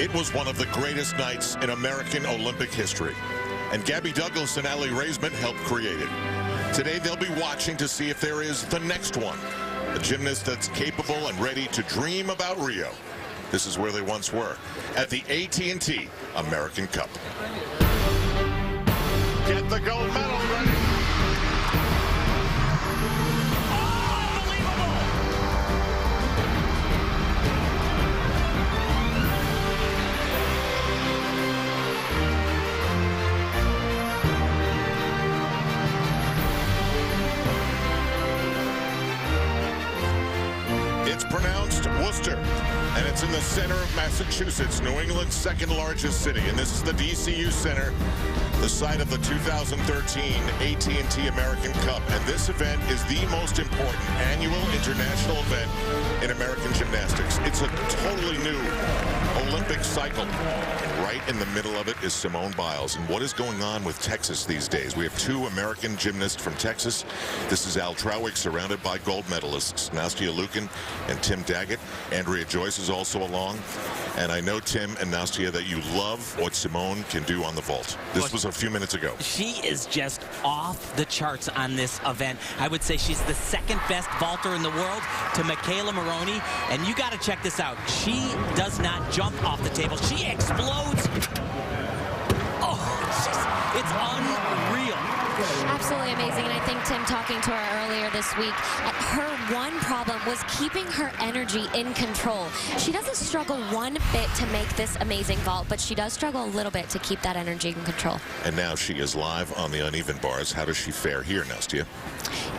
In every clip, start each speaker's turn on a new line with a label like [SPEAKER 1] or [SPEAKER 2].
[SPEAKER 1] It was one of the greatest nights in American Olympic history, and Gabby Douglas and Aly Raisman helped create it. Today, they'll be watching to see if there is the next one, a gymnast that's capable and ready to dream about Rio. This is where they once were, at the AT&T American Cup. Get the gold medal ready. It's pronounced Worcester, and it's in the center of Massachusetts, New England's second largest city. And this is the DCU Center, the site of the 2013 AT&T American Cup. And this event is the most important annual international event in American gymnastics. It's a totally new Olympic cycle. And right in the middle of it is Simone Biles. And what is going on with Texas these days? We have two American gymnasts from Texas. This is Al Trawick, surrounded by gold medalists, Nastia Liukin and Tim Daggett. Andrea Joyce is also along. And I know, Tim and Nastia, that you love what Simone can do on the vault. This was a few minutes ago.
[SPEAKER 2] She is just off the charts on this event. I would say she's the second best vaulter in the world to Michaela Maroney. And you got to check this out. She does not jump off the table. She explodes. Oh, it's unreal.
[SPEAKER 3] Absolutely amazing. And I think, Tim, talking to her earlier this week, her one problem was keeping her energy in control. She doesn't struggle one bit to make this amazing vault, but she does struggle a little bit to keep that energy in control.
[SPEAKER 1] And now she is live on the uneven bars. How does she fare here, Nastia?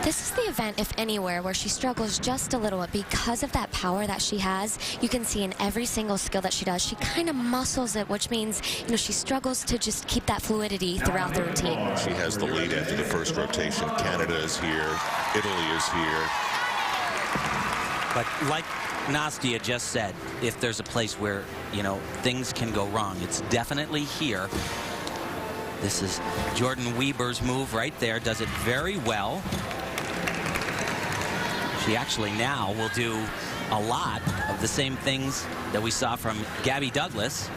[SPEAKER 3] This is the event, if anywhere, where she struggles just a little bit because of that power that she has. You can see in every single skill that she does, she kind of muscles it, which means, you know, she struggles to just keep that fluidity throughout the routine.
[SPEAKER 1] She has the lead after the first rotation. Canada is here. Italy is here.
[SPEAKER 2] But like Nastia just said, if there's a place where, you know, things can go wrong, it's definitely here. This is Jordan Weber's move right there. Does it very well. She actually now will do a lot of the same things that we saw from Gabby Douglas.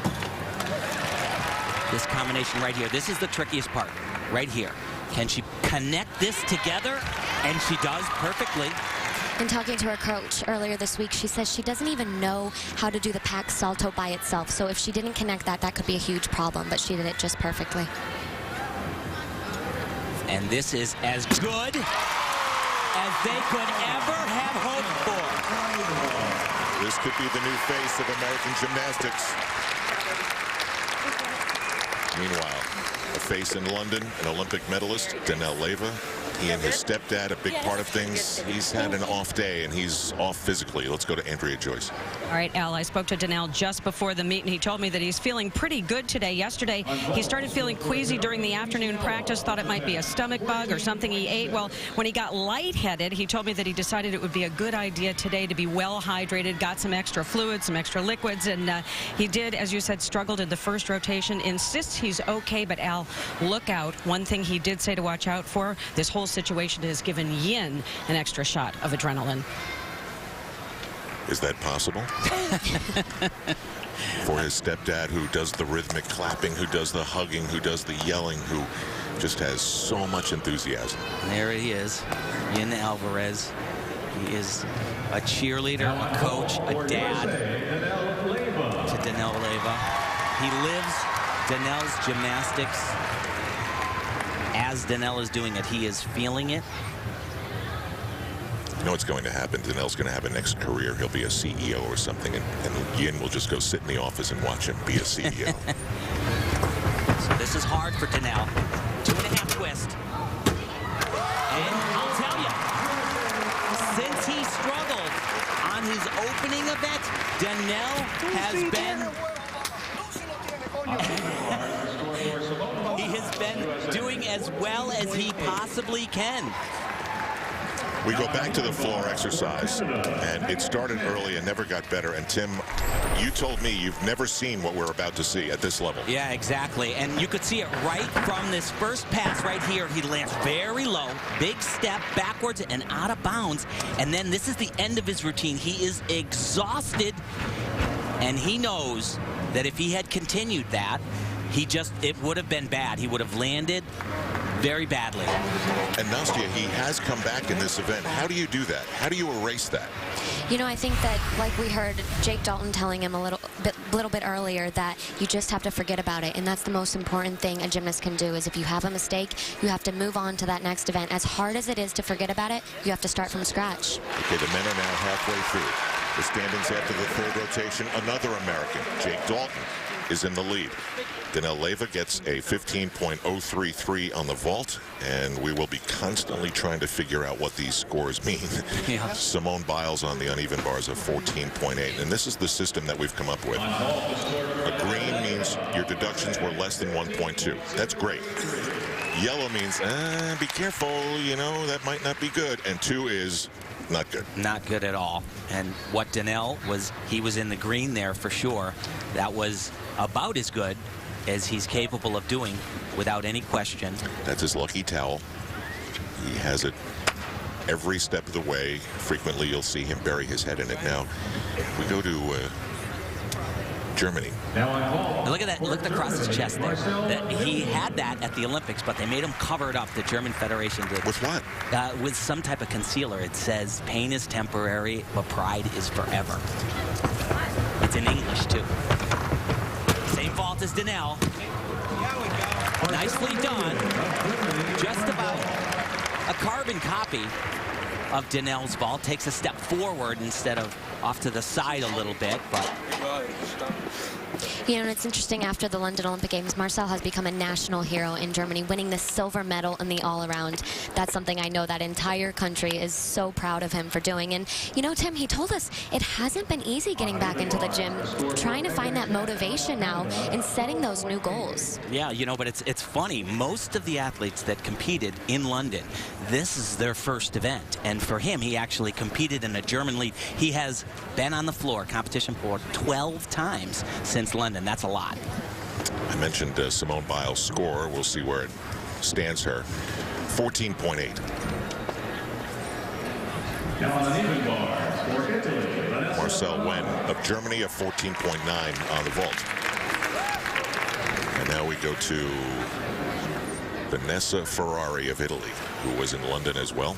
[SPEAKER 2] This combination right here. This is the trickiest part right here. Can she connect this together? And she does perfectly.
[SPEAKER 3] And talking to her coach earlier this week, she says she doesn't even know how to do the pack salto by itself. So if she didn't connect that, that could be a huge problem, but she did it just perfectly.
[SPEAKER 2] And this is as good as they could ever have hoped for.
[SPEAKER 1] This could be the new face of American gymnastics. Meanwhile, a face in London, an Olympic medalist, Danell Leyva. He and his stepdad, a big part of things. He's had an off day, and he's off physically. Let's go to Andrea Joyce.
[SPEAKER 4] All right, Al, I spoke to Danell just before the meet, and he told me that he's feeling pretty good today. Yesterday, he started feeling queasy during the afternoon practice, thought it might be a stomach bug or something he ate. Well, when he got lightheaded, he told me that he decided it would be a good idea today to be well hydrated, got some extra fluids, some extra liquids, and he did, as you said, struggled in the first rotation, insists he's okay, but Al, look out. One thing he did say to watch out for, this whole situation has given Yin an extra shot of adrenaline.
[SPEAKER 1] Is that possible? For his stepdad, who does the rhythmic clapping, who does the hugging, who does the yelling, who just has so much enthusiasm.
[SPEAKER 2] And there he is, Yin Alvarez. He is a cheerleader, a coach, a dad to Danell Leyva. He lives Danell's gymnastics. As Danell is doing it, he is feeling it.
[SPEAKER 1] You know what's going to happen? Danell's going to have a next career. He'll be a CEO or something, and Yin will just go sit in the office and watch him be a CEO.
[SPEAKER 2] So this is hard for Danell. 2.5 twist. And I'll tell you, since he struggled on his opening event, Danell has been... he has been doing as well as he possibly can.
[SPEAKER 1] We go back to the floor exercise, and it started early and never got better. And Tim, you told me you've never seen what we're about to see at this level.
[SPEAKER 2] Yeah, exactly. And you could see it right from this first pass right here. He lands very low, big step backwards and out of bounds. And then this is the end of his routine. He is exhausted, and he knows that if he had continued that, it would have been bad. He would have landed very badly.
[SPEAKER 1] And Nastya, he has come back in this event. How do you do that? How do you erase that?
[SPEAKER 3] You know, I think that, like we heard Jake Dalton telling him a little bit earlier, that you just have to forget about it. And that's the most important thing a gymnast can do, is if you have a mistake, you have to move on to that next event. As hard as it is to forget about it, you have to start from scratch.
[SPEAKER 1] Okay, the men are now halfway through the standings after the third rotation. Another American, Jake Dalton, is in the lead. Danell Leyva gets a 15.033 on the vault, and we will be constantly trying to figure out what these scores mean.
[SPEAKER 2] Yeah.
[SPEAKER 1] Simone Biles on the uneven bars of 14.8, and this is the system that we've come up with. A green means your deductions were less than 1.2. That's great. Yellow means, be careful, you know, that might not be good. And 2 is not good.
[SPEAKER 2] Not good at all. And what Danell was, he was in the green there for sure. That was about as good as he's capable of doing without any question.
[SPEAKER 1] That's his lucky towel. He has it every step of the way. Frequently you'll see him bury his head in it. Now we go to Germany.
[SPEAKER 2] And look at that. Look across his chest there. He had that at the Olympics, but they made him cover it up. The German Federation did.
[SPEAKER 1] With what?
[SPEAKER 2] With some type of concealer. It says, pain is temporary, but pride is forever. It's in English, too. Same vault as Danell. Nicely done. Just about a carbon copy of Danell's vault. Takes a step forward instead of off to the side a little bit, but
[SPEAKER 3] you know, it's interesting, after the London Olympic Games, Marcel has become a national hero in Germany, winning the silver medal in the all-around. That's something I know that entire country is so proud of him for doing. And, you know, Tim, he told us it hasn't been easy getting back into the gym, trying to find that motivation now and setting those new goals.
[SPEAKER 2] Yeah, you know, but it's funny. Most of the athletes that competed in London, this is their first event. And for him, he actually competed in a German league. He has been on the floor, competition floor, 12 times since London. That's a lot.
[SPEAKER 1] I mentioned Simone Biles' score. We'll see where it stands her. 14.8. Marcel Wen of Germany, a 14.9 on the vault. And now we go to Vanessa Ferrari of Italy, who was in London as well.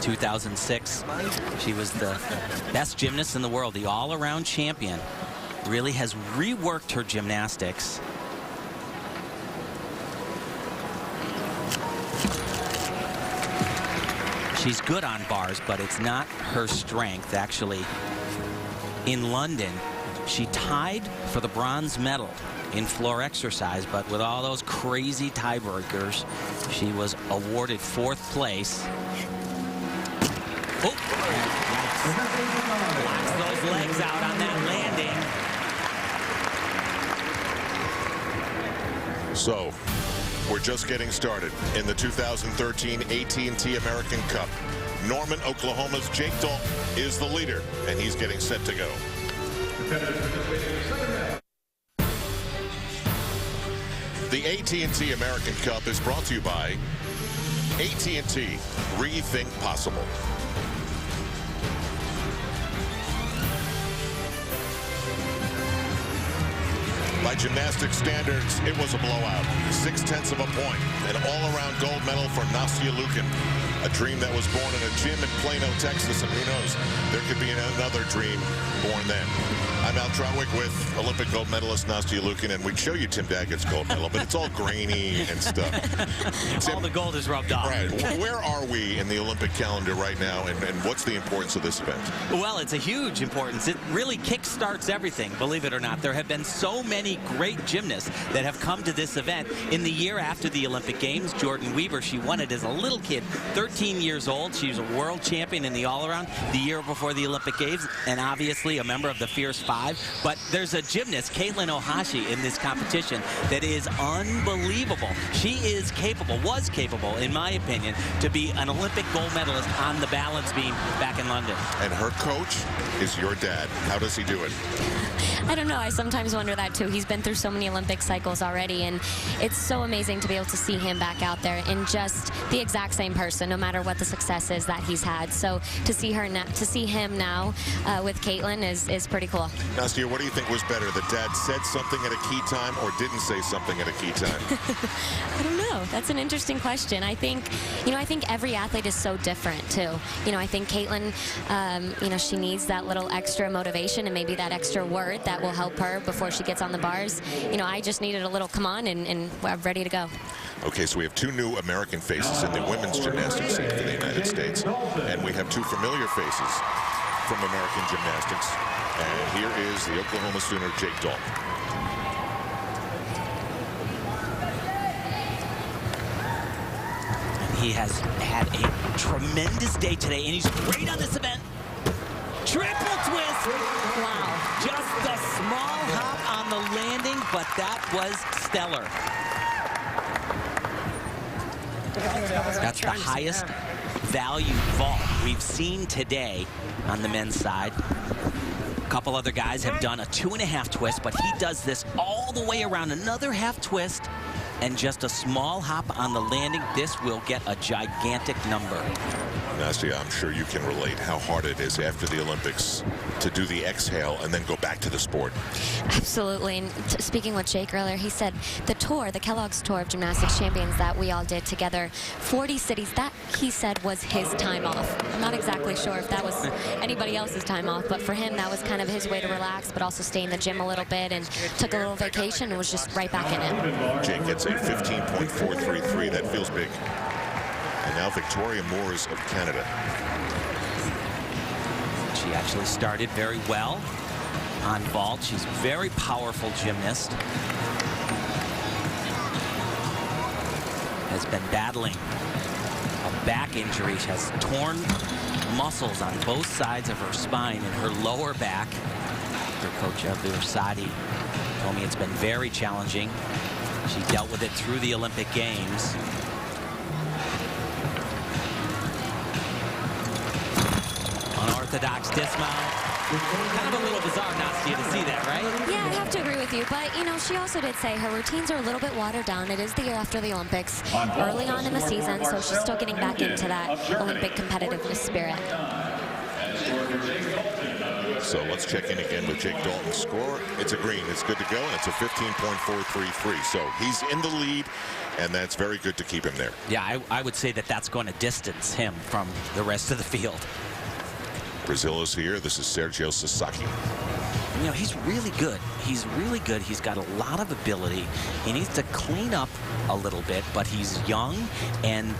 [SPEAKER 2] 2006. She was the best gymnast in the world, the all-around champion. Really has reworked her gymnastics. She's good on bars, but it's not her strength. Actually, in London, she tied for the bronze medal in floor exercise, but with all those crazy tiebreakers, she was awarded 4th place. Oh, blocks those legs out on that landing.
[SPEAKER 1] So, we're just getting started in the 2013 AT&T American Cup. Norman, Oklahoma's Jake Dalton is the leader, and he's getting set to go. The AT&T American Cup is brought to you by AT&T. Rethink possible. By gymnastics standards, it was a blowout. 0.6 of a point. An all-around gold medal for Nastya Lukin. A dream that was born in a gym in Plano, Texas, and who knows, there could be another dream born then. I'm Al Trawick with Olympic gold medalist Nastya Lukin, and we'd show you Tim Daggett's gold medal, but it's all grainy and stuff.
[SPEAKER 2] All the gold is rubbed off.
[SPEAKER 1] Right. Where are we in the Olympic calendar right now, and what's the importance of this event?
[SPEAKER 2] Well, it's a huge importance. It really kickstarts everything, believe it or not. There have been so many great gymnasts that have come to this event. In the year after the Olympic Games, Jordan Weaver, she won it as a little kid, 13 years old. She was a world champion in the all-around the year before the Olympic Games, and obviously a member of the Fierce Five. But there's a gymnast, Katelyn Ohashi, in this competition that is unbelievable. She is capable, was capable, in my opinion, to be an Olympic gold medalist on the balance beam back in London.
[SPEAKER 1] And her coach is your dad. How does he do it?
[SPEAKER 3] I don't know. I sometimes wonder that, too. He's been through so many Olympic cycles already, and it's so amazing to be able to see him back out there in just the exact same person, no matter matter what the success is that he's had. So to see him now with Katelyn is pretty cool.
[SPEAKER 1] Nastia, what do you think was better? That Dad said something at a key time or didn't say something at a key time?
[SPEAKER 3] I don't know. That's an interesting question. I think every athlete is so different too. I think Katelyn, she needs that little extra motivation and maybe that extra word that will help her before she gets on the bars. I just needed a little come on and I'm ready to go.
[SPEAKER 1] Okay, so we have two new American faces in the women's gymnastics scene for the United States. And we have two familiar faces from American gymnastics. And here is the Oklahoma Sooner, Jake Dalton.
[SPEAKER 2] He has had a tremendous day today, and he's great on this event. Triple twist. Wow. Just a small hop on the landing, but that was stellar. That's the highest value vault we've seen today on the men's side. A couple other guys have done a 2.5 twist, but he does this all the way around, another half twist, and just a small hop on the landing. This will get a gigantic number.
[SPEAKER 1] Nastia, I'm sure you can relate how hard it is after the Olympics to do the exhale and then go back to the sport.
[SPEAKER 3] Absolutely. And speaking with Jake earlier, he said the tour, the Kellogg's Tour of Gymnastics Champions that we all did together, 40 cities, that he said was his time off. I'm not exactly sure if that was anybody else's time off, but for him, that was kind of his way to relax, but also stay in the gym a little bit and took a little vacation and was just right back in it.
[SPEAKER 1] Jake gets a 15.433. That feels big. And now Victoria Moores of Canada.
[SPEAKER 2] She actually started very well on vault. She's a very powerful gymnast. Has been battling a back injury. She has torn muscles on both sides of her spine and her lower back. Her coach, Elisabeth, told me it's been very challenging. She dealt with it through the Olympic Games. Unorthodox dismount. Kind of a little bizarre, Nastia, to see that, right?
[SPEAKER 3] Yeah, I have to agree with you. But, she also did say her routines are a little bit watered down. It is the year after the Olympics, early on in the season, so she's still getting back into that Olympic competitiveness spirit.
[SPEAKER 1] So let's check in again with Jake Dalton's score. It's a green. It's good to go, and it's a 15.433. So he's in the lead, and that's very good to keep him there.
[SPEAKER 2] Yeah, I would say that that's going to distance him from the rest of the field.
[SPEAKER 1] Brazil is here. This is Sergio Sasaki.
[SPEAKER 2] He's really good. He's really good. He's got a lot of ability. He needs to clean up a little bit, but he's young, and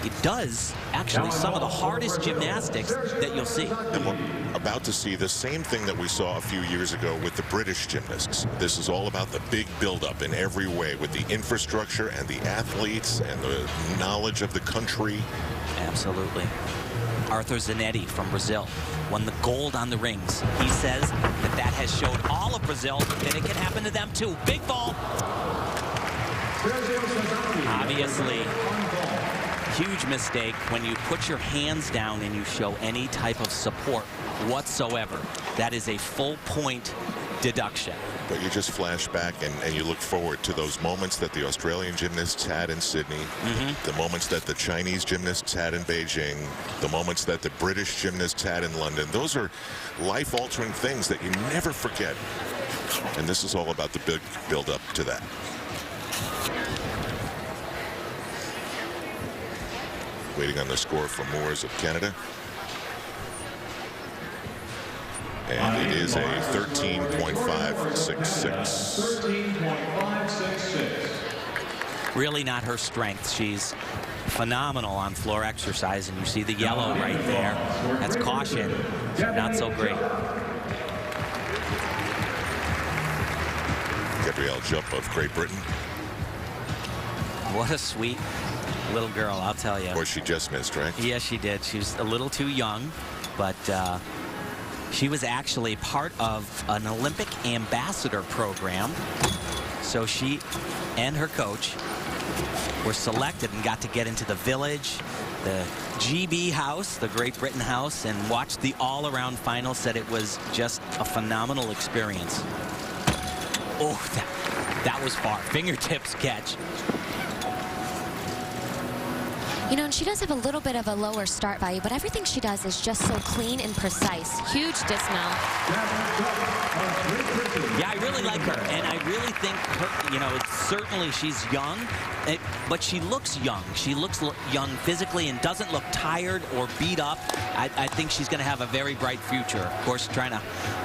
[SPEAKER 2] it does actually some of the hardest gymnastics that you'll see.
[SPEAKER 1] And we're about to see the same thing that we saw a few years ago with the British gymnasts. This is all about the big buildup in every way with the infrastructure and the athletes and the knowledge of the country.
[SPEAKER 2] Absolutely. Arthur Zanetti from Brazil won the gold on the rings. He says that has showed all of Brazil that it can happen to them too. Big ball. Obviously, huge mistake when you put your hands down and you show any type of support whatsoever. That is a full point deduction.
[SPEAKER 1] But you just flash back and you look forward to those moments that the Australian gymnasts had in Sydney, the moments that the Chinese gymnasts had in Beijing, the moments that the British gymnasts had in London. Those are life-altering things that you never forget. And this is all about the big build-up to that. Waiting on the score from Moores of Canada. And it is a 13.566.
[SPEAKER 2] Really not her strength. She's phenomenal on floor exercise, and you see the yellow right there. That's caution. Not so great.
[SPEAKER 1] Gabrielle Jupp of Great Britain.
[SPEAKER 2] What a sweet little girl, I'll tell you.
[SPEAKER 1] Or she just missed, right?
[SPEAKER 2] Yes, she did. She was a little too young, but she was actually part of an Olympic ambassador program. So she and her coach were selected and got to get into the village, the GB house, the Great Britain house, and watched the all-around final. Said it was just a phenomenal experience. Oh, that was far. Fingertips catch.
[SPEAKER 3] You know, and she does have a little bit of a lower start value, but everything she does is just so clean and precise. Huge dismount.
[SPEAKER 2] Yeah, I really like her, and I really think her, you know, certainly she's young, but she looks young. She looks young physically and doesn't look tired or beat up. I think she's going to have a very bright future. Of course, trying to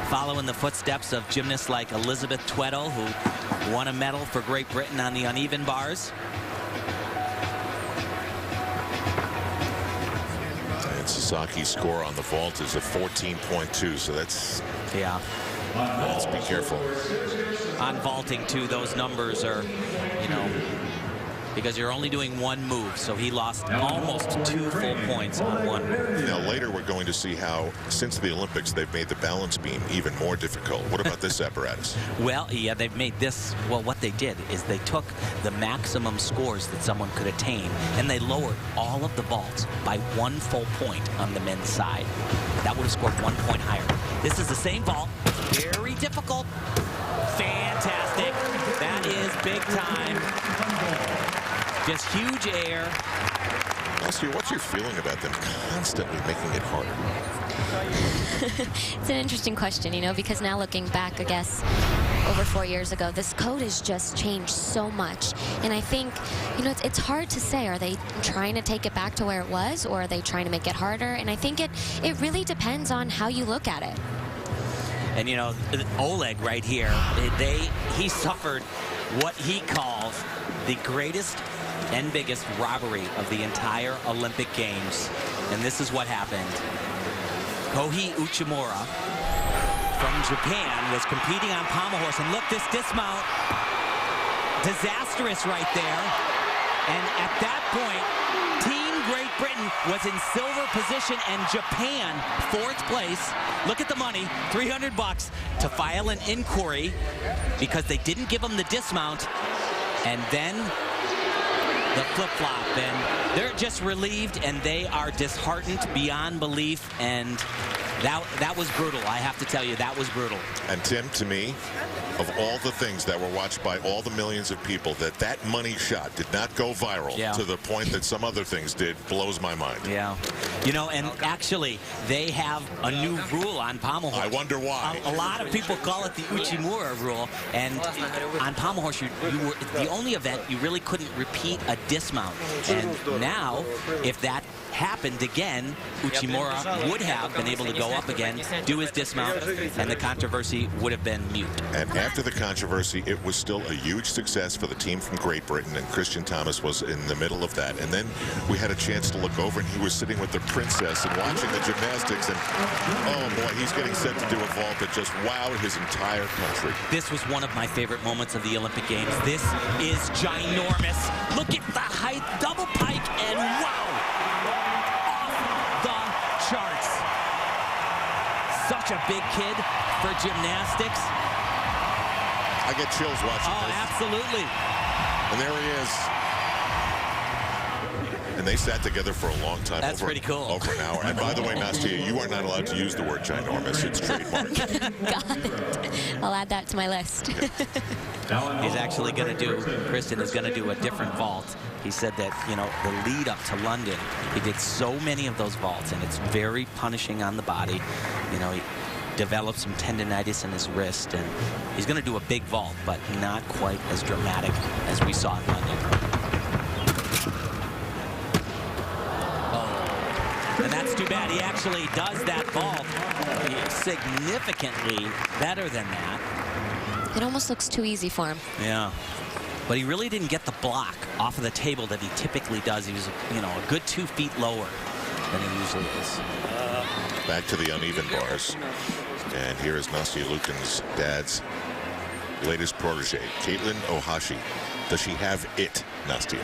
[SPEAKER 2] follow in the footsteps of gymnasts like Elisabeth, who won a medal for Great Britain on the uneven bars.
[SPEAKER 1] And Sasaki's score on the vault is a 14.2, so that's...
[SPEAKER 2] Yeah.
[SPEAKER 1] Let's be careful.
[SPEAKER 2] On vaulting, too, those numbers are, you know, because you're only doing one move, so he lost almost 2 full points on one move.
[SPEAKER 1] Now, later we're going to see how, since the Olympics, they've made the balance beam even more difficult. What about this apparatus?
[SPEAKER 2] Well, yeah, they've made this, well, what they did is they took the maximum scores that someone could attain, and they lowered all of the vaults by 1 full point on the men's side. That would have scored 1 point higher. This is the same vault, very difficult. Fantastic. That is big time. Just huge air.
[SPEAKER 1] Nastia, what's your feeling about them constantly making it harder?
[SPEAKER 3] It's an interesting question, you know, because now looking back, I guess, over 4 years ago, this code has just changed so much. And I think, you know, it's hard to say. Are they trying to take it back to where it was, or are they trying to make it harder? And I think it really depends on how you look at it.
[SPEAKER 2] And, you know, Oleg right here, he suffered what he calls the greatest and biggest robbery of the entire Olympic Games. And this is what happened. Kohei Uchimura from Japan was competing on pommel horse, and look, this dismount, disastrous right there. And at that point, Team Great Britain was in silver position, and Japan 4th place. Look at the money, $300 to file an inquiry because they didn't give them the dismount, and then the flip-flop, and they're just relieved, and they are disheartened beyond belief, and that was brutal. I have to tell you, that was brutal.
[SPEAKER 1] And Tim, to me, of all the things that were watched by all the millions of people, that money shot did not go viral to the point that some other things did blows my mind.
[SPEAKER 2] Yeah. You know, and actually, they have a new rule on pommel horse.
[SPEAKER 1] I wonder why.
[SPEAKER 2] A lot of people call it the Uchimura rule, and on pommel horse, you were the only event you really couldn't repeat a dismount. And now, if that happened again, Uchimura would have been able to go up again, do his dismount, and the controversy would have been mute.
[SPEAKER 1] And after the controversy, it was still a huge success for the team from Great Britain, and Kristian Thomas was in the middle of that. And then we had a chance to look over, and he was sitting with the princess and watching the gymnastics, and oh boy, he's getting set to do a vault that just wowed his entire country.
[SPEAKER 2] This was one of my favorite moments of the Olympic Games. This is ginormous. Look at the height, double pike, and wow! Off the charts. Such a big kid for gymnastics.
[SPEAKER 1] I get chills watching this.
[SPEAKER 2] Oh, absolutely.
[SPEAKER 1] And there he is. And they sat together for a long time.
[SPEAKER 2] That's pretty cool.
[SPEAKER 1] Over an hour. And by the way, Nastia, you are not allowed to use the word ginormous. It's trademarked.
[SPEAKER 3] Got it. I'll add that to my list.
[SPEAKER 2] He's actually going to do, Kristian is going to do a different vault. He said that, you know, the lead up to London, he did so many of those vaults, and it's very punishing on the body. You know, he developed some tendinitis in his wrist, and he's going to do a big vault, but not quite as dramatic as we saw in London. Oh. And that's too bad. He actually does that vault significantly better than that.
[SPEAKER 3] It almost looks too easy for him.
[SPEAKER 2] Yeah. But he really didn't get the block off of the table that he typically does. He was, you know, a good 2 feet lower than he usually is.
[SPEAKER 1] Back to the uneven bars. And here is Nastia Liukin's dad's latest protege, Katelyn Ohashi. Does she have it, Nastia?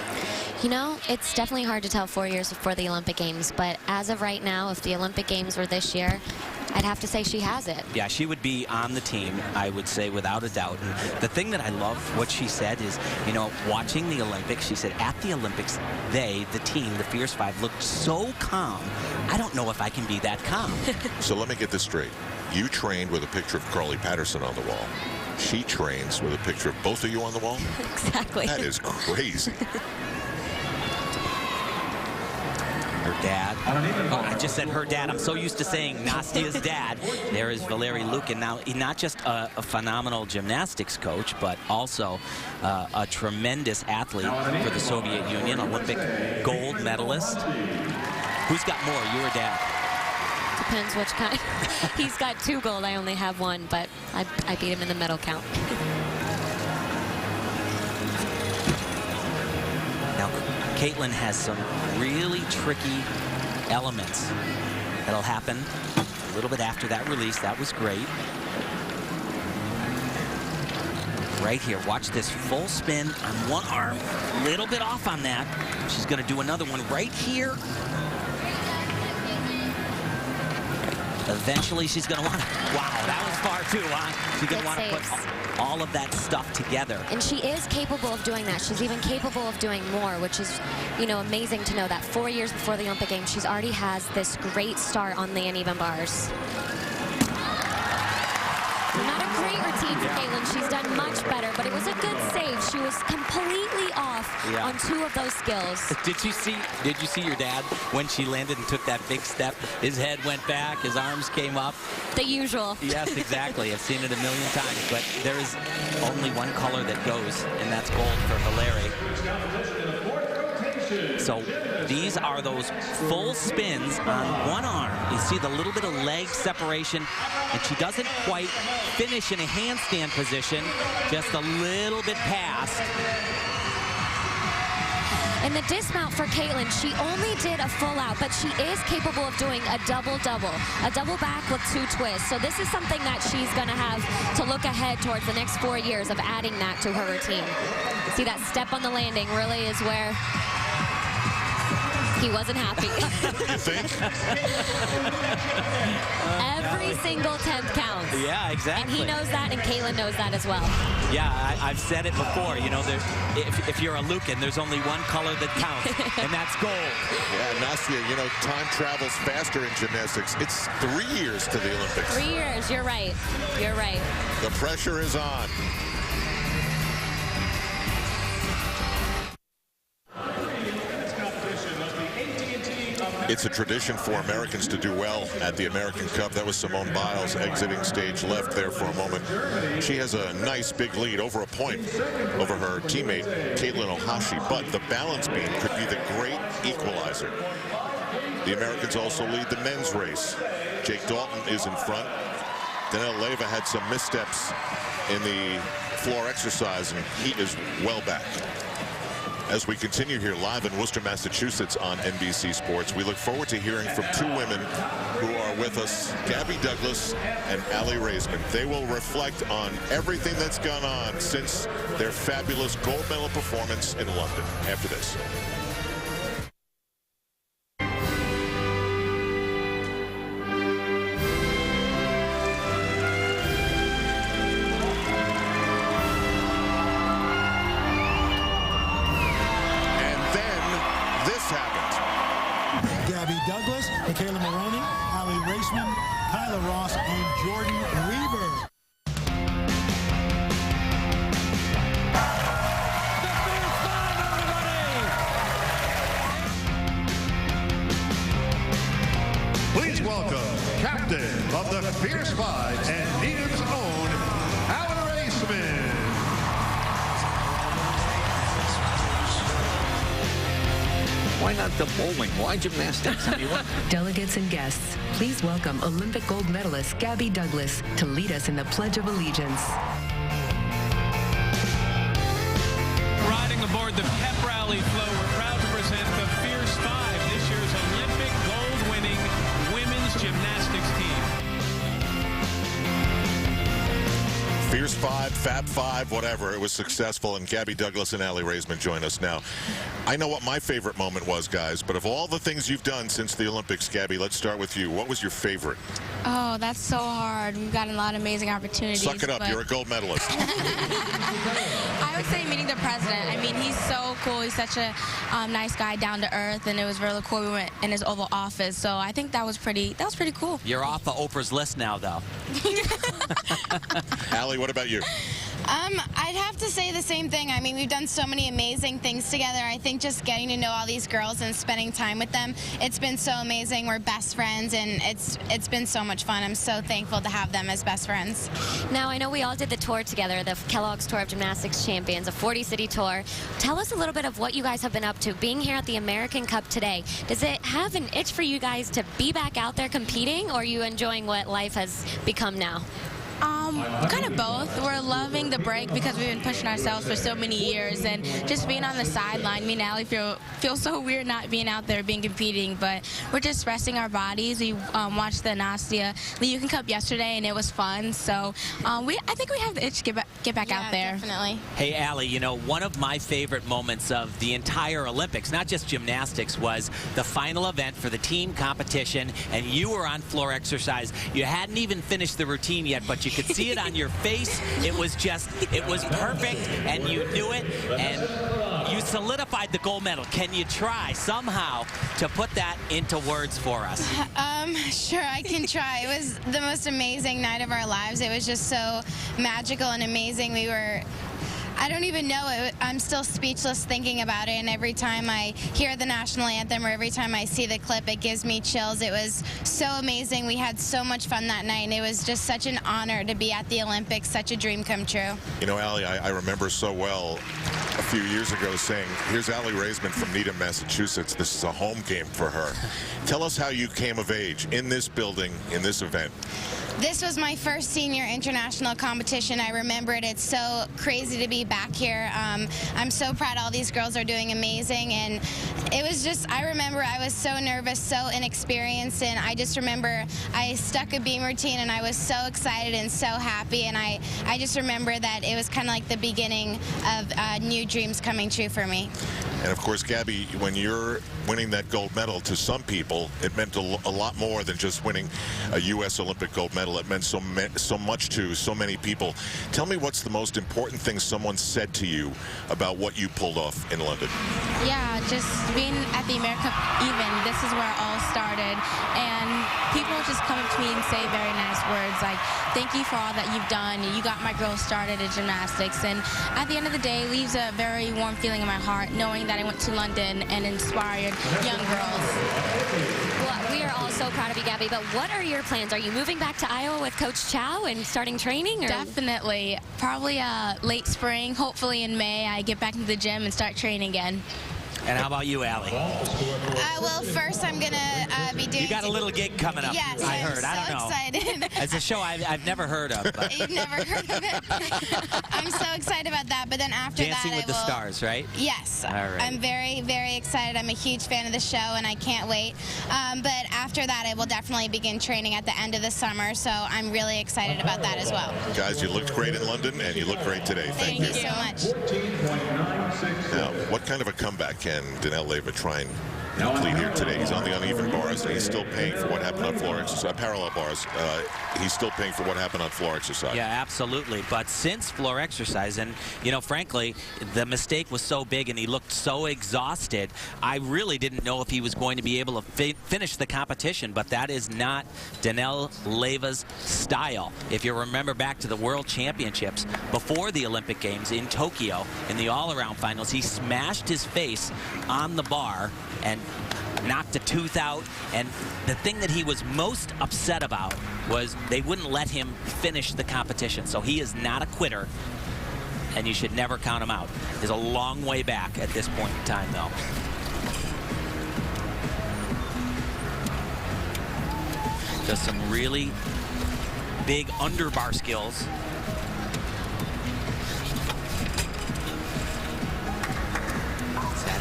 [SPEAKER 3] You know, it's definitely hard to tell 4 years before the Olympic Games, but as of right now, if the Olympic Games were this year, I'd have to say she has it.
[SPEAKER 2] Yeah, she would be on the team, I would say, without a doubt. And the thing that I love, what she said is, you know, watching the Olympics, she said, at the Olympics, the team, the Fierce Five, looked so calm. I don't know if I can be that calm.
[SPEAKER 1] So let me get this straight. You trained with a picture of Carly Patterson on the wall. She trains with a picture of both of you on the wall?
[SPEAKER 3] Exactly.
[SPEAKER 1] That is crazy.
[SPEAKER 2] dad. Oh, I just said her dad. I'm so used to saying Nastia's dad. There is Valeri Lukin. Now, not just a phenomenal gymnastics coach, but also a tremendous athlete for the Soviet Union, Olympic gold medalist. Who's got more, you or dad?
[SPEAKER 3] Depends which kind. He's got 2 gold. I only have 1, but I beat him in the medal count.
[SPEAKER 2] Now, Katelyn has some really tricky elements that'll happen a little bit after that release. That was great. Right here, watch this full spin on one arm. A little bit off on that. She's going to do another one right here. Eventually, she's going to want to... Wow, that was far too, huh? She's going to want to put all of that stuff together.
[SPEAKER 3] And she is capable of doing that. She's even capable of doing more, which is, you know, amazing to know that 4 years before the Olympic Games, she's already has this great start on the uneven bars. Not a great routine for Katelyn. She's done much better, but it was a good save. She was completely off on 2 of those skills.
[SPEAKER 2] Did you see your dad when she landed and took that big step? His head went back, his arms came up.
[SPEAKER 3] The usual.
[SPEAKER 2] Yes, exactly. I've seen it a million times, but there is only one color that goes, and that's gold for Valeri. So these are those full spins on one arm. You see the little bit of leg separation, and she doesn't quite finish in a handstand position, just a little bit past.
[SPEAKER 3] In the dismount for Katelyn, she only did a full out, but she is capable of doing a double-double, a double back with 2 twists. So this is something that she's going to have to look ahead towards the next 4 years of adding that to her routine. See, that step on the landing really is where he wasn't happy.
[SPEAKER 1] You think?
[SPEAKER 3] Every single attempt counts.
[SPEAKER 2] Yeah, exactly.
[SPEAKER 3] And he knows that, and Katelyn knows that as well.
[SPEAKER 2] Yeah, I've said it before. You know, if you're a Lukin, there's only one color that counts, and that's gold.
[SPEAKER 1] Yeah, Nastia, you know, time travels faster in gymnastics. It's 3 years to the Olympics.
[SPEAKER 3] 3 years, you're right. You're right.
[SPEAKER 1] The pressure is on. It's a tradition for Americans to do well at the American Cup. That was Simone Biles exiting stage left there for a moment. She has a nice big lead, over a point, over her teammate, Katelyn Ohashi. But the balance beam could be the great equalizer. The Americans also lead the men's race. Jake Dalton is in front. Danell Leyva had some missteps in the floor exercise, and he is well back. As we continue here live in Worcester, Massachusetts on NBC Sports, we look forward to hearing from 2 women who are with us, Gabby Douglas and Aly Raisman. They will reflect on everything that's gone on since their fabulous gold medal performance in London after this.
[SPEAKER 5] Please welcome captain of the Fierce Five and Needham's own Aly Raisman.
[SPEAKER 6] Why not the bowling? Why gymnastics? I mean, what?
[SPEAKER 7] Delegates and guests, please welcome Olympic gold medalist Gabby Douglas to lead us in the Pledge of Allegiance.
[SPEAKER 8] Riding aboard the pep rally float, we're proud to present the Fierce Five, this year's Olympic gold-winning women's gymnastics team.
[SPEAKER 1] Fierce Five, Fab Five, whatever. It was successful, and Gabby Douglas and Aly Raisman join us now. I know what my favorite moment was, guys, but of all the things you've done since the Olympics, Gabby, let's start with you. What was your favorite?
[SPEAKER 9] Oh, that's so hard. We've gotten a lot of amazing opportunities.
[SPEAKER 1] Suck it up. You're a gold medalist.
[SPEAKER 9] I would say meeting the president. I mean, he's so cool. He's such a nice guy, down to earth, and it was really cool. We went in his Oval Office, so I think that was pretty cool.
[SPEAKER 2] You're off of Oprah's list now, though.
[SPEAKER 1] Aly, what about you?
[SPEAKER 9] I'd have to say the same thing. I mean, we've done so many amazing things together. I think just getting to know all these girls and spending time with them, it's been so amazing. We're best friends, and it's been so much fun. I'm so thankful to have them as best friends.
[SPEAKER 3] Now, I know we all did the tour together, the Kellogg's Tour of Gymnastics Champions, a 40-city tour. Tell us a little bit of what you guys have been up to. Being here at the American Cup today, does it have an itch for you guys to be back out there competing, or are you enjoying what life has become now?
[SPEAKER 9] Kind of both. We're loving the break because we've been pushing ourselves for so many years, and just being on the sideline, me and Allie feel so weird not being out there competing, but we're just resting our bodies. We watched the Nastia Leyva Cup yesterday, and it was fun. So I think we have the itch to get back out there.
[SPEAKER 3] Definitely.
[SPEAKER 2] Hey, Allie, you know, one of my favorite moments of the entire Olympics, not just gymnastics, was the final event for the team competition, and you were on floor exercise. You hadn't even finished the routine yet, but you could see it on your face. It was perfect, and you knew it, and you solidified the gold medal. Can you try somehow to put that into words for us?
[SPEAKER 9] Sure, I can try. It was the most amazing night of our lives. It was just so magical and amazing. I don't even know it. I'm still speechless thinking about it, and every time I hear the national anthem or every time I see the clip, it gives me chills. It was so amazing. We had so much fun that night, and it was just such an honor to be at the Olympics, such a dream come true.
[SPEAKER 1] You know, Allie, I remember so well a few years ago saying, here's Allie Raisman from Needham, Massachusetts. This is a home game for her. Tell us how you came of age in this building, in this event.
[SPEAKER 9] This was my first senior international competition. I remember it. It's so crazy to be back here. I'm so proud all these girls are doing amazing, and it was just, I remember I was so nervous, so inexperienced, and I just remember I stuck a beam routine, and I was so excited and so happy, and I just remember that it was kind of like the beginning of new dreams coming true for me.
[SPEAKER 1] And of course, Gabby, when you're winning that gold medal, to some people, it meant a lot more than just winning a U.S. Olympic gold medal. It meant so much to so many people. Tell me what's the most important thing someone said to you about what you pulled off in London.
[SPEAKER 9] Yeah, just being at the American Cup even, this is where it all started. And people just come up to me and say very nice words like, thank you for all that you've done. You got my girls started in gymnastics. And at the end of the day, it leaves a very warm feeling in my heart, knowing that I went to London and inspired young girls.
[SPEAKER 3] Well, we are all so proud of you, Gabby, but what are your plans? Are you moving back to Iowa with Coach Chow and starting training? Or?
[SPEAKER 9] Definitely. Probably late spring, hopefully in May, I get back into the gym and start training again.
[SPEAKER 2] And how about you, Allie?
[SPEAKER 9] Well, first I'm going to be doing...
[SPEAKER 2] You got a little gig coming up,
[SPEAKER 9] yes,
[SPEAKER 2] I heard.
[SPEAKER 9] I'm so excited.
[SPEAKER 2] It's a show I've never heard of. But
[SPEAKER 9] You've never heard of it? I'm so excited about that, but then after
[SPEAKER 2] Dancing
[SPEAKER 9] that
[SPEAKER 2] with the Stars, right?
[SPEAKER 9] Yes.
[SPEAKER 2] All right.
[SPEAKER 9] I'm very, very excited. I'm a huge fan of the show, and I can't wait. But after that, I will definitely begin training at the end of the summer, so I'm really excited about that as well.
[SPEAKER 1] Guys, you looked great in London, and you look great today. Thank you
[SPEAKER 9] so much.
[SPEAKER 1] Now, what kind of a comeback can Danell Leyva try and complete here today? He's on the uneven bars, and he's still paying for what happened on floor exercise. Parallel bars, he's still paying for what happened on floor exercise.
[SPEAKER 2] Yeah, absolutely. But since floor exercise, and, you know, frankly, the mistake was so big and he looked so exhausted, I really didn't know if he was going to be able to finish the competition, but that is not Danell Leyva's style. If you remember back to the World Championships before the Olympic Games in Tokyo, in the all-around finals, he smashed his face on the bar and knocked a tooth out, and the thing that he was most upset about was they wouldn't let him finish the competition. So he is not a quitter, and you should never count him out. There's a long way back at this point in time, though. Just some really big underbar skills.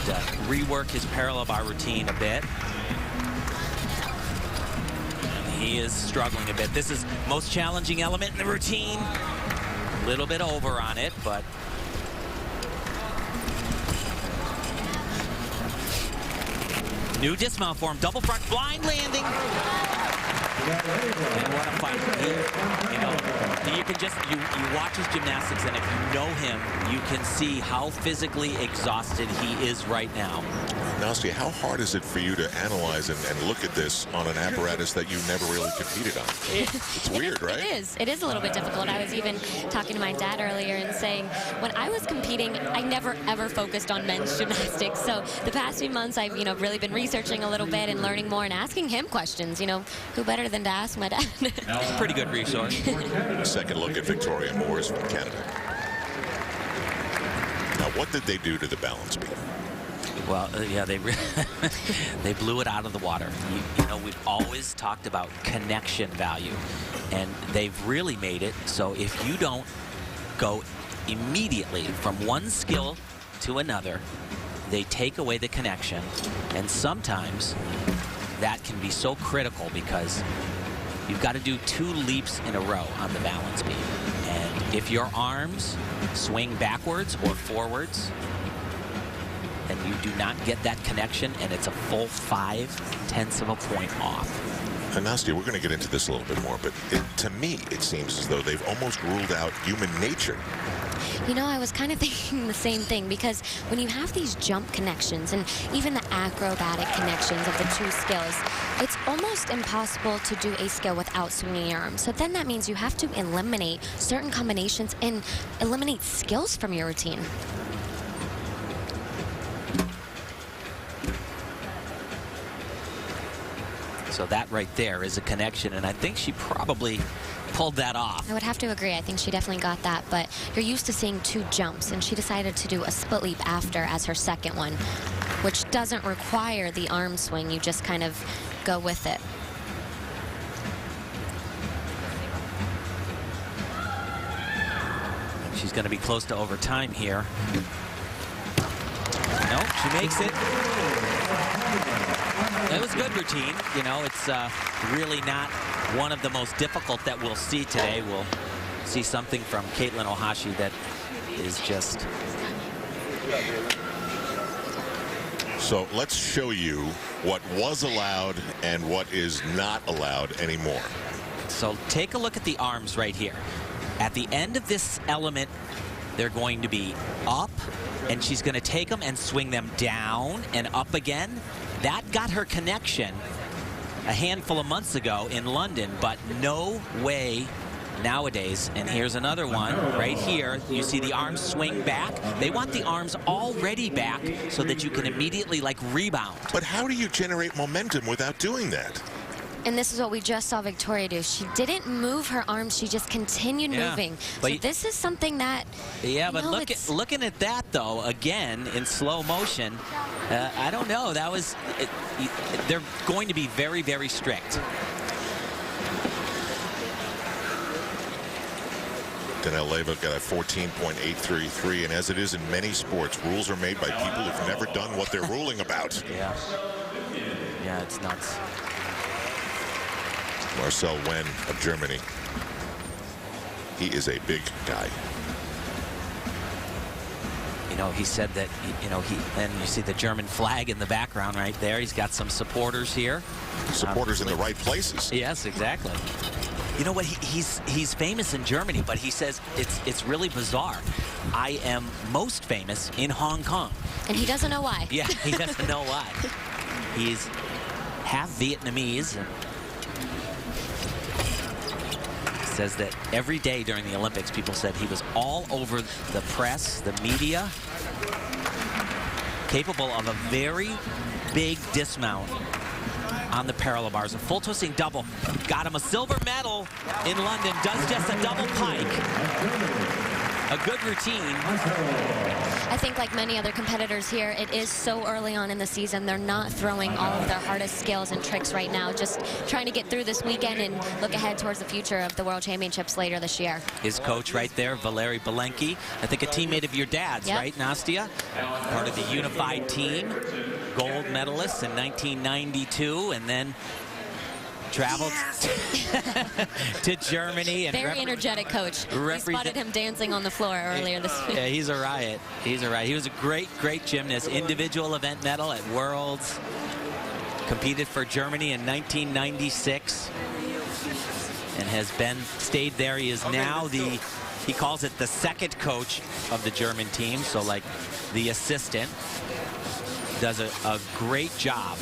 [SPEAKER 2] To rework his parallel bar routine a bit. And he is struggling a bit. This is most challenging element in the routine. A little bit over on it, but new dismount form, double front blind landing. And what a fight. You know, you can you watch his gymnastics, and if you know him, you can see how physically exhausted he is right now.
[SPEAKER 1] Nastia, how hard is it for you to analyze and look at this on an apparatus that you never really competed on? It's weird, right?
[SPEAKER 3] It is a little bit difficult. I was even talking to my dad earlier and saying, when I was competing, I never ever focused on men's gymnastics. So the past few months, I've really been researching a little bit and learning more and asking him questions. Who better than to ask my dad?
[SPEAKER 2] It's a pretty good resource.
[SPEAKER 1] Second look at Victoria Moores from Canada. Now, what did they do to the balance beam?
[SPEAKER 2] Well, yeah, they they blew it out of the water. We've always talked about connection value, and they've really made it so if you don't go immediately from one skill to another, they take away the connection, and sometimes that can be so critical because you've got to do 2 leaps in a row on the balance beam, and if your arms swing backwards or forwards, and you do not get that connection, and it's a full 5/10 of a point off.
[SPEAKER 1] And Nastia, we're going to get into this a little bit more, but to me, it seems as though they've almost ruled out human nature.
[SPEAKER 3] I was kind of thinking the same thing, because when you have these jump connections and even the acrobatic connections of the 2 skills, it's almost impossible to do a skill without swinging your arms. So then that means you have to eliminate certain combinations and eliminate skills from your routine.
[SPEAKER 2] So that right there is a connection, and I think she probably pulled that off.
[SPEAKER 3] I would have to agree. I think she definitely got that, but you're used to seeing 2 jumps, and she decided to do a split leap after as her second one, which doesn't require the arm swing. You just kind of go with it.
[SPEAKER 2] She's going to be close to overtime here. No, she makes it. It was a good routine. It's really not one of the most difficult that we'll see today. We'll see something from Katelyn Ohashi that is just...
[SPEAKER 1] So let's show you what was allowed and what is not allowed anymore.
[SPEAKER 2] So take a look at the arms right here. At the end of this element, they're going to be up, and she's going to take them and swing them down and up again. That got her connection a handful of months ago in London, but no way nowadays. And here's another one right here. You see the arms swing back. They want the arms already back so that you can immediately rebound.
[SPEAKER 1] But how do you generate momentum without doing that?
[SPEAKER 3] And this is what we just saw Victoria do. She didn't move her arms. She just continued moving.
[SPEAKER 2] But
[SPEAKER 3] so this is something that...
[SPEAKER 2] Yeah, but looking at that, though, again, in slow motion, I don't know. That was... they're going to be very, very strict.
[SPEAKER 1] Danell Leyva got a 14.833, and as it is in many sports, rules are made by people who've never done what they're ruling about.
[SPEAKER 2] Yeah, it's nuts.
[SPEAKER 1] Marcel Wen of Germany. He is a big guy.
[SPEAKER 2] He said that, and you see the German flag in the background right there. He's got some supporters here.
[SPEAKER 1] Supporters in the right places.
[SPEAKER 2] Yes, exactly. You know what? He's famous in Germany, but he says it's really bizarre. I am most famous in Hong Kong.
[SPEAKER 3] And he doesn't know why.
[SPEAKER 2] Yeah, he doesn't know why. He's half Vietnamese. And says that every day during the Olympics, people said he was all over the press, the media, capable of a very big dismount on the parallel bars. A full twisting double. Got him a silver medal in London. Does just a double pike. A good routine.
[SPEAKER 3] I think like many other competitors here, it is so early on in the season. They're not throwing all of their hardest skills and tricks right now. Just trying to get through this weekend and look ahead towards the future of the World Championships later this year.
[SPEAKER 2] His coach right there, Valery Belenki. I think a teammate of your dad's, right, Nastia? Part of the unified team. Gold medalist in 1992, and then traveled to Germany. And
[SPEAKER 3] very energetic coach. We spotted him dancing on the floor earlier this week.
[SPEAKER 2] Yeah, he's a riot. He's a riot. He was a great gymnast. Individual event medal at Worlds. Competed for Germany in 1996. and has stayed there. He is now he calls it the second coach of the German team, so like the assistant. Does a great job.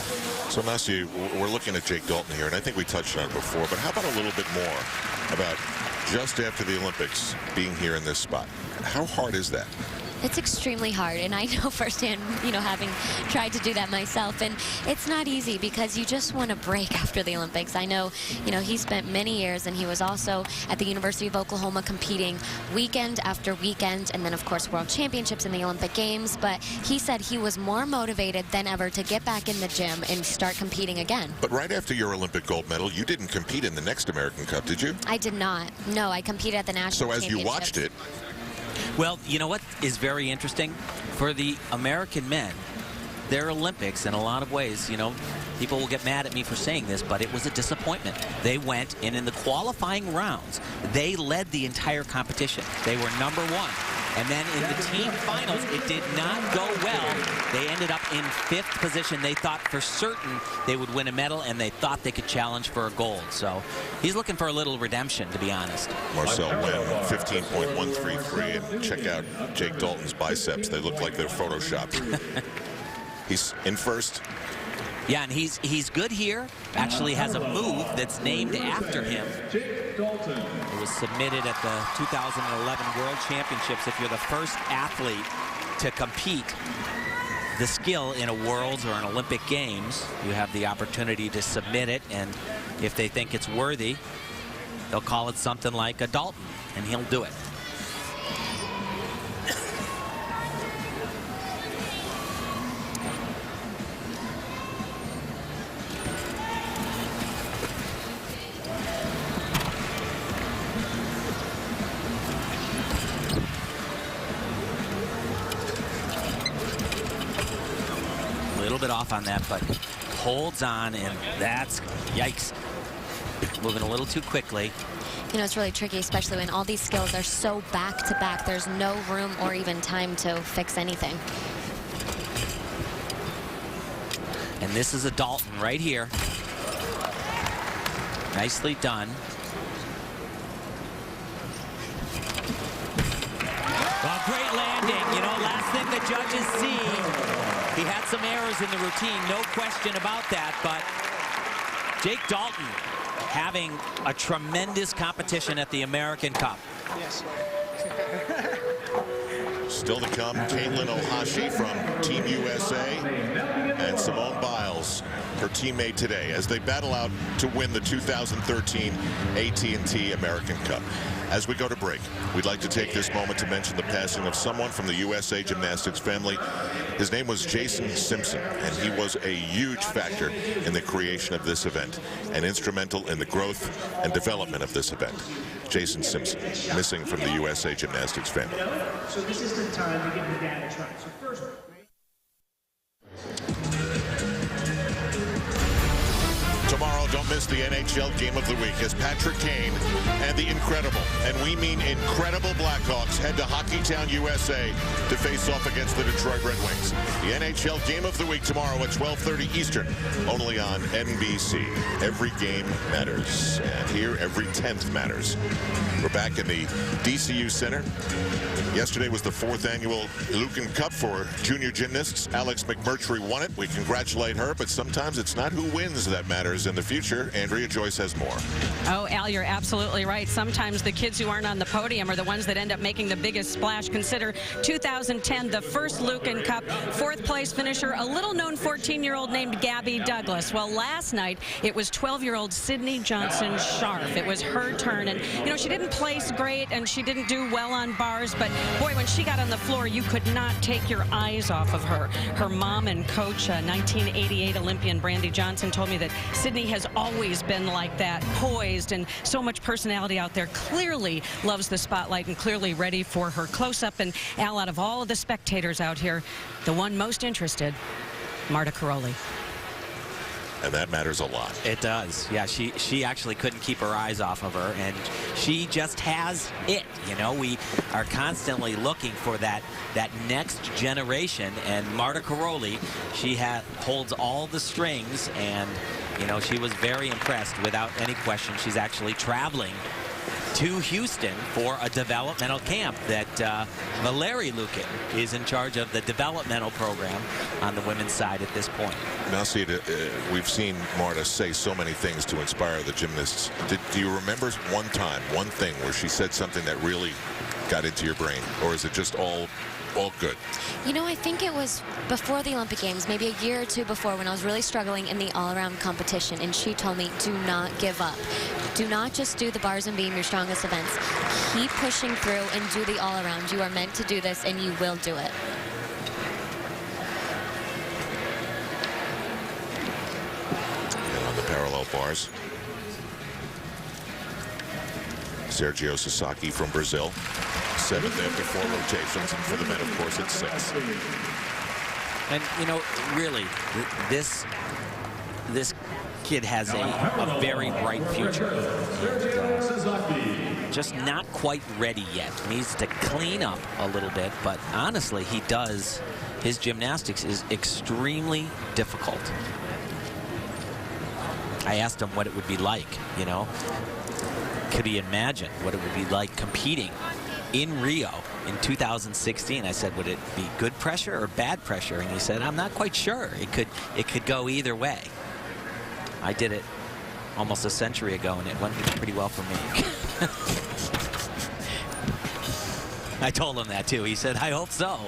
[SPEAKER 1] So, Messi, we're looking at Jake Dalton here, and I think we touched on it before, but how about a little bit more about just after the Olympics being here in this spot? How hard is that?
[SPEAKER 3] It's extremely hard, and I know firsthand, having tried to do that myself, and it's not easy because you just want to break after the Olympics. I know, he spent many years, and he was also at the University of Oklahoma competing weekend after weekend, and then, of course, World Championships and the Olympic Games, but he said he was more motivated than ever to get back in the gym and start competing again.
[SPEAKER 1] But right after your Olympic gold medal, you didn't compete in the next American Cup, did you?
[SPEAKER 3] I did not. No, I competed at the National
[SPEAKER 1] Championships. So as you watched it,
[SPEAKER 2] well, you know what is very interesting? For the American men, their Olympics, in a lot of ways, people will get mad at me for saying this, but it was a disappointment. They went, and in the qualifying rounds, they led the entire competition. They were number one. And then in the team finals, it did not go well. They ended up in 5th position. They thought for certain they would win a medal, and they thought they could challenge for a gold. So he's looking for a little redemption, to be honest.
[SPEAKER 1] Marcel Wynn, 15.133, and check out Jake Dalton's biceps. They look like they're photoshopped. He's in first.
[SPEAKER 2] Yeah, and he's good here. Actually has a move that's named after him. It was submitted at the 2011 World Championships. If you're the first athlete to compete the skill in a Worlds or an Olympic Games, you have the opportunity to submit it, and if they think it's worthy, they'll call it something like a Dalton, and he'll do it. Bit off on that, but holds on, and that's yikes, moving a little too quickly.
[SPEAKER 3] It's really tricky, especially when all these skills are so back to back. There's no room or even time to fix anything.
[SPEAKER 2] And this is a Dalton right here. Nicely done. Well, great landing. Last thing the judges see. He had some errors in the routine, no question about that, but Jake Dalton having a tremendous competition at the American Cup.
[SPEAKER 10] Yes.
[SPEAKER 1] Still to come, Katelyn Ohashi from Team USA and Simone Biles, her teammate today, as they battle out to win the 2013 AT&T American Cup. As we go to break, we'd like to take this moment to mention the passing of someone from the USA Gymnastics family. His name was Jason Simpson, and he was a huge factor in the creation of this event and instrumental in the growth and development of this event. Jason Simpson, missing from the USA Gymnastics family.
[SPEAKER 10] So this is the time to give the dad a try. So first,
[SPEAKER 1] tomorrow, don't miss the NHL Game of the Week as Patrick Kane and the incredible, and we mean incredible, Blackhawks head to Hockeytown, USA to face off against the Detroit Red Wings. The NHL Game of the Week tomorrow at 12:30 Eastern, only on NBC. Every game matters, and here every 10th matters. We're back in the DCU Center. Yesterday was the 4th annual Lucan Cup for junior gymnasts. Alex McMurtry won it. We congratulate her, but sometimes it's not who wins that matters in the future. Andrea Joyce has more.
[SPEAKER 4] Oh, Al, you're absolutely right. Sometimes the kids who aren't on the podium are the ones that end up making the biggest splash. Consider 2010, the first Lucan Cup, 4th place finisher, a little-known 14-year-old named Gabby Douglas. Well, last night, it was 12-year-old Sydney Johnson-Scharf. It was her turn, and, she didn't place great, and she didn't do well on bars, but, boy, when she got on the floor, you could not take your eyes off of her. Her mom and coach, 1988 Olympian Brandy Johnson, told me that Sydney has always been like that, poised and so much personality out there, clearly loves the spotlight and clearly ready for her close-up. And Al, out of all of the spectators out here, the one most interested, Marta Karolyi.
[SPEAKER 1] And that matters a lot.
[SPEAKER 2] It does. Yeah, she actually couldn't keep her eyes off of her, and she just has it. We are constantly looking for that next generation, and Marta Karolyi, she holds all the strings, and You know, she was very impressed without any question. She's actually traveling to Houston for a developmental camp that Valeri Lukin is in charge of the developmental program on the women's side at this point.
[SPEAKER 1] Now, see, we've seen Marta say so many things to inspire the gymnasts. Do you remember one time, one thing where she said something that really got into your brain, or is it just all good?
[SPEAKER 3] You know, I think it was before the Olympic Games, maybe a year or two before, when I was really struggling in the all-around competition, and she told me, do not give up. Do not just do the bars and beam, your strongest events. Keep pushing through and do the all-around. You are meant to do this, and you will do it.
[SPEAKER 1] And on the parallel bars, Sergio Sasaki from Brazil. 7th after 4 rotations, and for the men, of course, it's 6.
[SPEAKER 2] And, you know, really, this kid has a very bright future. And, just not quite ready yet. Needs to clean up a little bit, but honestly, he does. His gymnastics is extremely difficult. I asked him what it would be like, you know. Could he imagine what it would be like competing in Rio in 2016? I said, would it be good pressure or bad pressure? And he said, I'm not quite sure. It could go either way. I did it almost a century ago, and it went pretty well for me. I told him that too. He said, I hope so.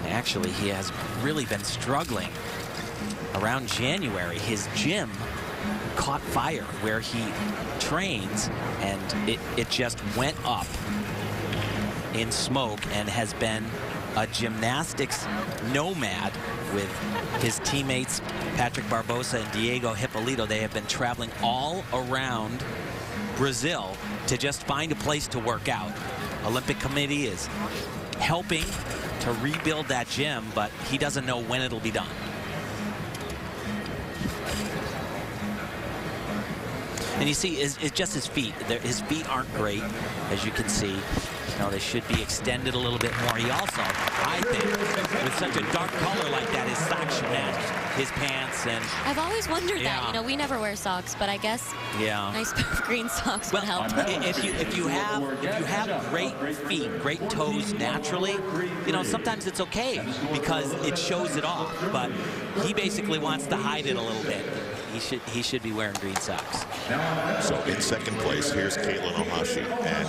[SPEAKER 2] And actually, he has really been struggling. Around January, his gym caught fire where he trains, and it just went up in smoke, and has been a gymnastics nomad with his teammates Patrick Barbosa and Diego Hippolito. They have been traveling all around Brazil to just find a place to work out. Olympic Committee is helping to rebuild that gym, but he doesn't know when it'll be done. And you see, it's just his feet. His feet aren't great, as you can see. You know, they should be extended a little bit more. He also, I think, with such a dark color like that, his socks should match his pants. And
[SPEAKER 3] I've always wondered that. You know, we never wear socks, but I guess nice pair of green socks would help.
[SPEAKER 2] If you have great feet, great toes naturally, you know, sometimes it's okay because it shows it off. But he basically wants to hide it a little bit. He should be wearing green socks.
[SPEAKER 1] So in second place, here's Katelyn Ohashi, and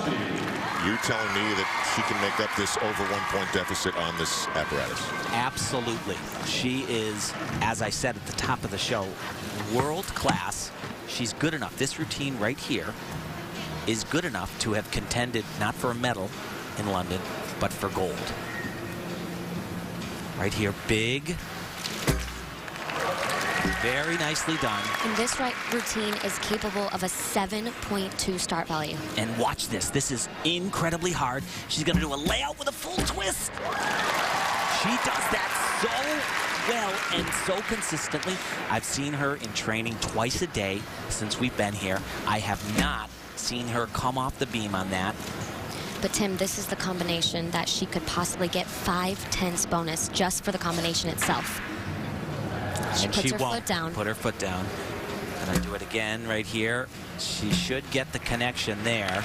[SPEAKER 1] you're telling me that she can make up this over 1 point deficit on this apparatus?
[SPEAKER 2] Absolutely. She is, as I said at the top of the show, world class. She's good enough. This routine right here is good enough to have contended not for a medal in London, but for gold. Right here, big. Very nicely done.
[SPEAKER 3] And this routine is capable of a 7.2 start value.
[SPEAKER 2] And watch this. This is incredibly hard. She's going to do a layout with a full twist. She does that so well and so consistently. I've seen her in training twice a day since we've been here. I have not seen her come off the beam on that.
[SPEAKER 3] But Tim, this is the combination that she could possibly get 5/10 bonus just for the combination itself. She puts her foot down.
[SPEAKER 2] Put her foot down. And I do it again right here. She should get the connection there,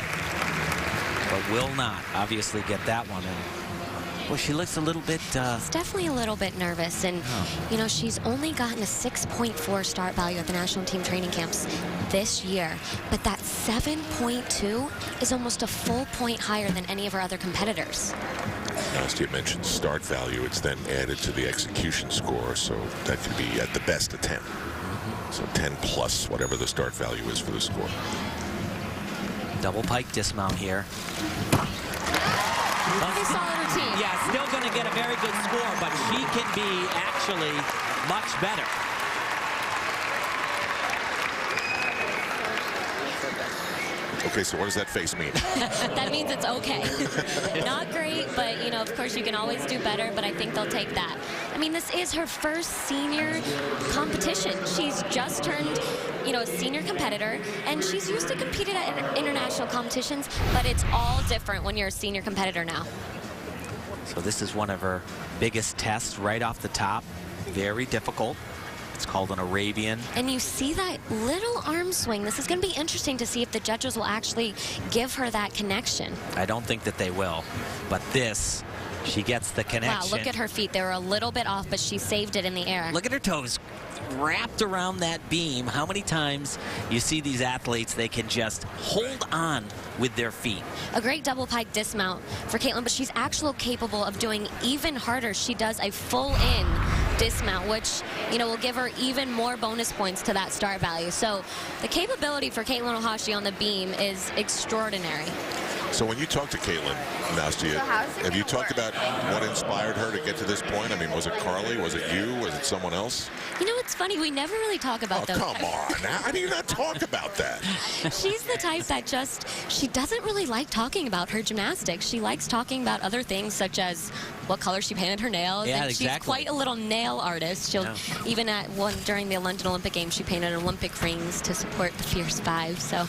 [SPEAKER 2] but will not obviously get that one. And well, she looks a little bit.
[SPEAKER 3] She's definitely a little bit nervous, and you know, she's only gotten a 6.4 start value at the national team training camps this year, but that 7.2 is almost a full point higher than any of her other competitors.
[SPEAKER 1] As you mentioned, start value, it's then added to the execution score, so that could be at the best a 10. So 10 plus whatever the start value is for the score.
[SPEAKER 2] Double pike dismount here.
[SPEAKER 3] Pretty solid routine.
[SPEAKER 2] Yeah, still going to get a very good score, but she can be actually much better.
[SPEAKER 1] Okay, so what does that face mean?
[SPEAKER 3] That means it's okay. Not great, but, you know, of course you can always do better, but I think they'll take that. I mean, this is her first senior competition. She's just turned, you know, a senior competitor, and she's used to competing at international competitions, but it's all different when you're a senior competitor now.
[SPEAKER 2] So this is one of her biggest tests right off the top. Very difficult. It's called an Arabian.
[SPEAKER 3] And you see that little arm swing. This is going to be interesting to see if the judges will actually give her that connection.
[SPEAKER 2] I don't think that they will. But this, she gets the connection.
[SPEAKER 3] Wow, look at her feet. They were a little bit off, but she saved it in the air.
[SPEAKER 2] Look at her toes wrapped around that beam. How many times you see these athletes, they can just hold on with their feet.
[SPEAKER 3] A great double pike dismount for Katelyn, but she's actually capable of doing even harder. She does a full-in dismount, which, you know, will give her even more bonus points to that start value. So the capability for Katelyn Ohashi on the beam is extraordinary.
[SPEAKER 1] So when you talk to Katelyn, Nastia, have you talked about what inspired her to get to this point? I mean, was it Carly? Was it you? Was it someone else?
[SPEAKER 3] You know, it's funny. We never really talk about those.
[SPEAKER 1] Come on. How do you not talk about that?
[SPEAKER 3] She's the type that she doesn't really like talking about her gymnastics. She likes talking about other things, such as what color she painted her nails.
[SPEAKER 2] Yeah,
[SPEAKER 3] and
[SPEAKER 2] exactly.
[SPEAKER 3] She's quite a little nail artist. She'll even during the London Olympic Games, she painted Olympic rings to support the Fierce Five. So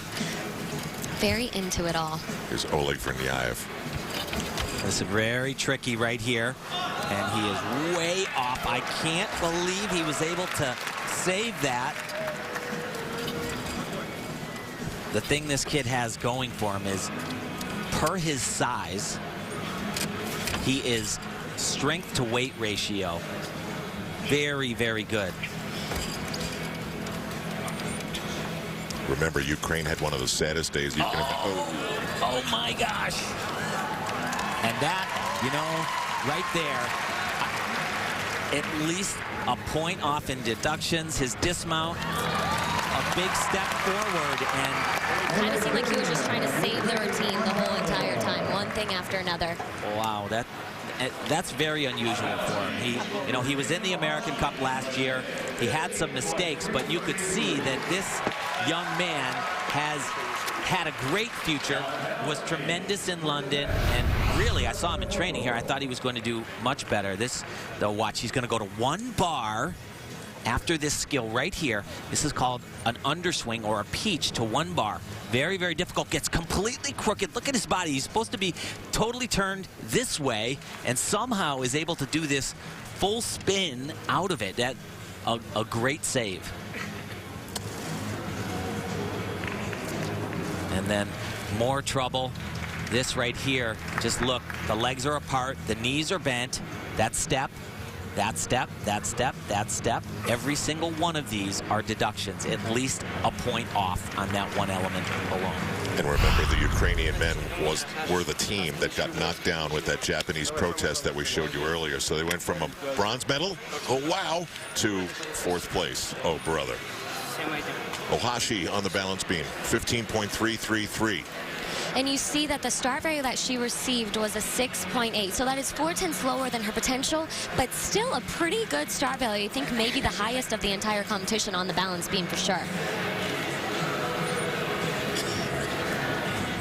[SPEAKER 3] very into it all.
[SPEAKER 1] Here's Oleg Verniaev.
[SPEAKER 2] This is very tricky right here, and he is way off. I can't believe he was able to save that. The thing this kid has going for him is, per his size, he is strength to weight ratio very, very good.
[SPEAKER 1] Remember, Ukraine had one of the saddest days you can imagine.
[SPEAKER 2] Oh my gosh. And that, you know, right there, at least a point off in deductions. His dismount, a big step forward, and
[SPEAKER 3] Kind of seemed like he was just trying to save the routine the whole entire time, one thing after another.
[SPEAKER 2] wow, that's very unusual for him. He was in the American Cup last year. He had some mistakes, but you could see that this young man has had a great future, was tremendous in London, and really, I saw him in training here. I thought he was going to do much better. Though, watch, he's going to go to one bar after this skill right here. This is called an underswing or a peach to one bar. Very, very difficult. Gets completely crooked. Look at his body. He's supposed to be totally turned this way, and somehow is able to do this full spin out of it. That a great save. And then more trouble. This right here, just look, the legs are apart, the knees are bent. That step, that step, that step, that step. Every single one of these are deductions, at least a point off on that one element alone.
[SPEAKER 1] And remember, the Ukrainian men were the team that got knocked down with that Japanese protest that we showed you earlier. So they went from a bronze medal, oh wow, to 4th place. Oh brother. Ohashi on the balance beam, 15.333.
[SPEAKER 3] And you see that the start value that she received was a 6.8. So that is 4/10 lower than her potential, but still a pretty good start value. I think maybe the highest of the entire competition on the balance beam for sure.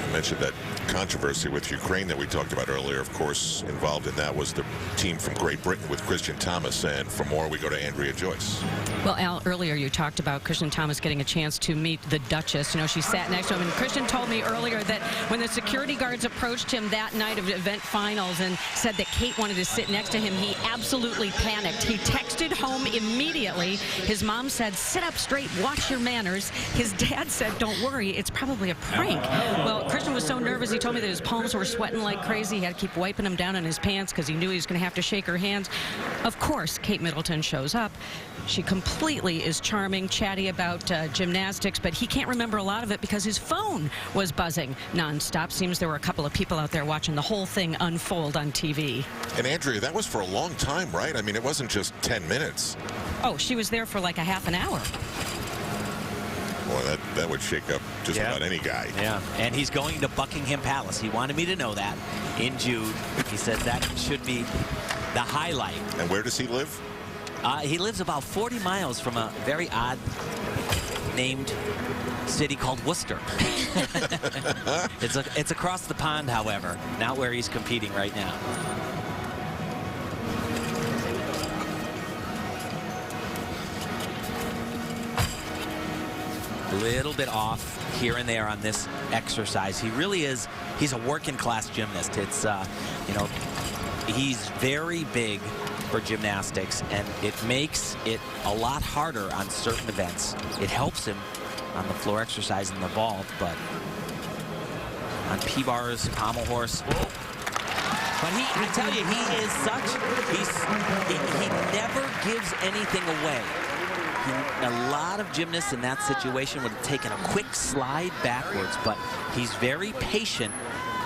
[SPEAKER 1] I mentioned that controversy with Ukraine that we talked about earlier. Of course, involved in that was the team from Great Britain with Kristian Thomas. And for more, we go to Andrea Joyce.
[SPEAKER 4] Well, Al, earlier you talked about Kristian Thomas getting a chance to meet the Duchess. You know, she sat next to him, and Kristian told me earlier that when the security guards approached him that night of event finals and said that Kate wanted to sit next to him, he absolutely panicked. He texted home immediately. His mom said, "Sit up straight, watch your manners." His dad said, "Don't worry, it's probably a prank." Well, Kristian was so nervous, he told me that his palms were sweating like crazy. He had to keep wiping them down in his pants because he knew he was going to have to shake her hands. Of course, Kate Middleton shows up. She completely is charming, chatty about gymnastics, but he can't remember a lot of it because his phone was buzzing nonstop. Seems there were a couple of people out there watching the whole thing unfold on TV.
[SPEAKER 1] And Andrea, that was for a long time, right? I mean, it wasn't just 10 minutes.
[SPEAKER 4] Oh, she was there for like a half an hour.
[SPEAKER 1] Boy, that would shake up just about any guy.
[SPEAKER 2] Yeah, and he's going to Buckingham Palace. He wanted me to know that in June. He said that should be the highlight.
[SPEAKER 1] And where does he live?
[SPEAKER 2] He lives about 40 miles from a very odd named city called Worcester. It's across the pond, however, not where he's competing right now. A little bit off here and there on this exercise. He really is, he's a working class gymnast. It's, he's very big for gymnastics, and it makes it a lot harder on certain events. It helps him on the floor exercise in the vault, but on P-bars, pommel horse. But I tell you, he is he never gives anything away. A lot of gymnasts in that situation would have taken a quick slide backwards, but he's very patient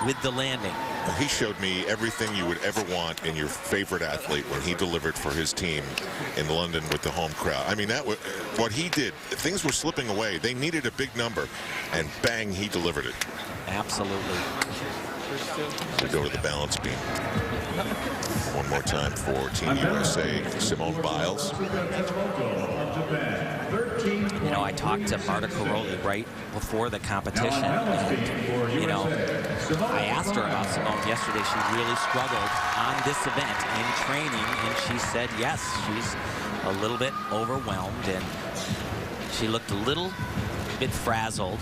[SPEAKER 2] with the landing.
[SPEAKER 1] He showed me everything you would ever want in your favorite athlete when he delivered for his team in London with the home crowd. I mean, that was what he did. Things were slipping away. They needed a big number, and bang, he delivered it.
[SPEAKER 2] Absolutely.
[SPEAKER 1] We go to the balance beam. One more time for Team USA, Simone Biles.
[SPEAKER 2] You know, I talked to Marta Caroli right before the competition, and, you know, I asked her about Simone yesterday. She really struggled on this event in training, and she said, yes, she's a little bit overwhelmed, and she looked a little bit frazzled.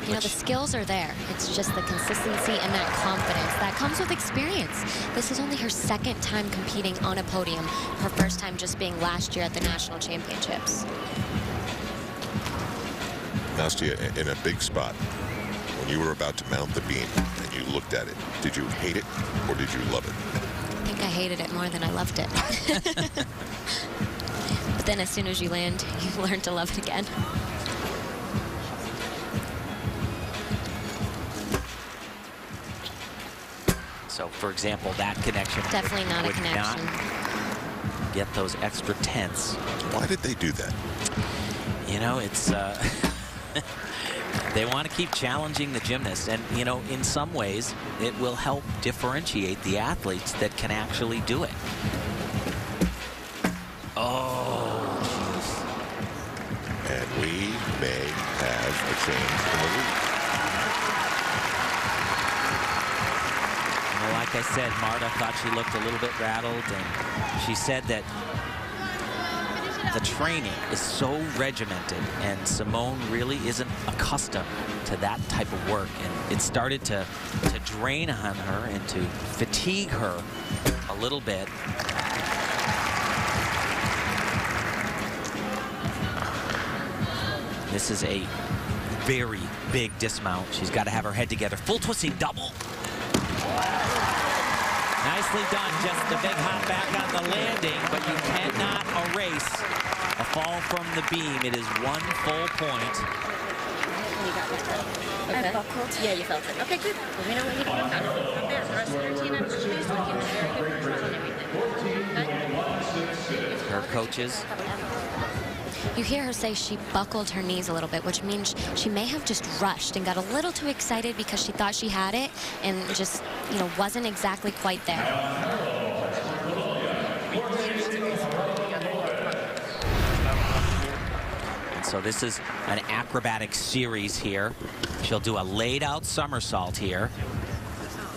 [SPEAKER 3] You know, the skills are there. It's just the consistency and that confidence that comes with experience. This is only her second time competing on a podium. Her first time just being last year at the National Championships.
[SPEAKER 1] Nastia, in a big spot, when you were about to mount the beam and you looked at it, did you hate it or did you love it?
[SPEAKER 3] I think I hated it more than I loved it. But then as soon as you land, you learn to love it again.
[SPEAKER 2] So, for example, that connection
[SPEAKER 3] definitely not a connection.
[SPEAKER 2] Not get those extra tenths.
[SPEAKER 1] Why did they do that?
[SPEAKER 2] You know, it's they want to keep challenging the gymnasts, and you know, in some ways, it will help differentiate the athletes that can actually do it. Oh, geez.
[SPEAKER 1] And we may have a change in the lead.
[SPEAKER 2] Like I said, Marta thought she looked a little bit rattled, and she said that the training is so regimented, and Simone really isn't accustomed to that type of work, and it started to drain on her and to fatigue her a little bit. This is a very big dismount. She's got to have her head together. Full twisting double. Nicely done, just a big hop back on the landing, but you cannot erase a fall from the beam. It is 1 full point.
[SPEAKER 11] You got it. Okay. I buckled. Yeah, you felt it. Okay, good. Let me know when you can come down. Not bad. The rest of the routine, I'm just pleased with you. Very good control on everything.
[SPEAKER 2] Her coaches.
[SPEAKER 3] You hear her say she buckled her knees a little bit, which means she may have just rushed and got a little too excited because she thought she had it and just, you know, wasn't exactly quite there.
[SPEAKER 2] And so this is an acrobatic series here. She'll do a laid out somersault here.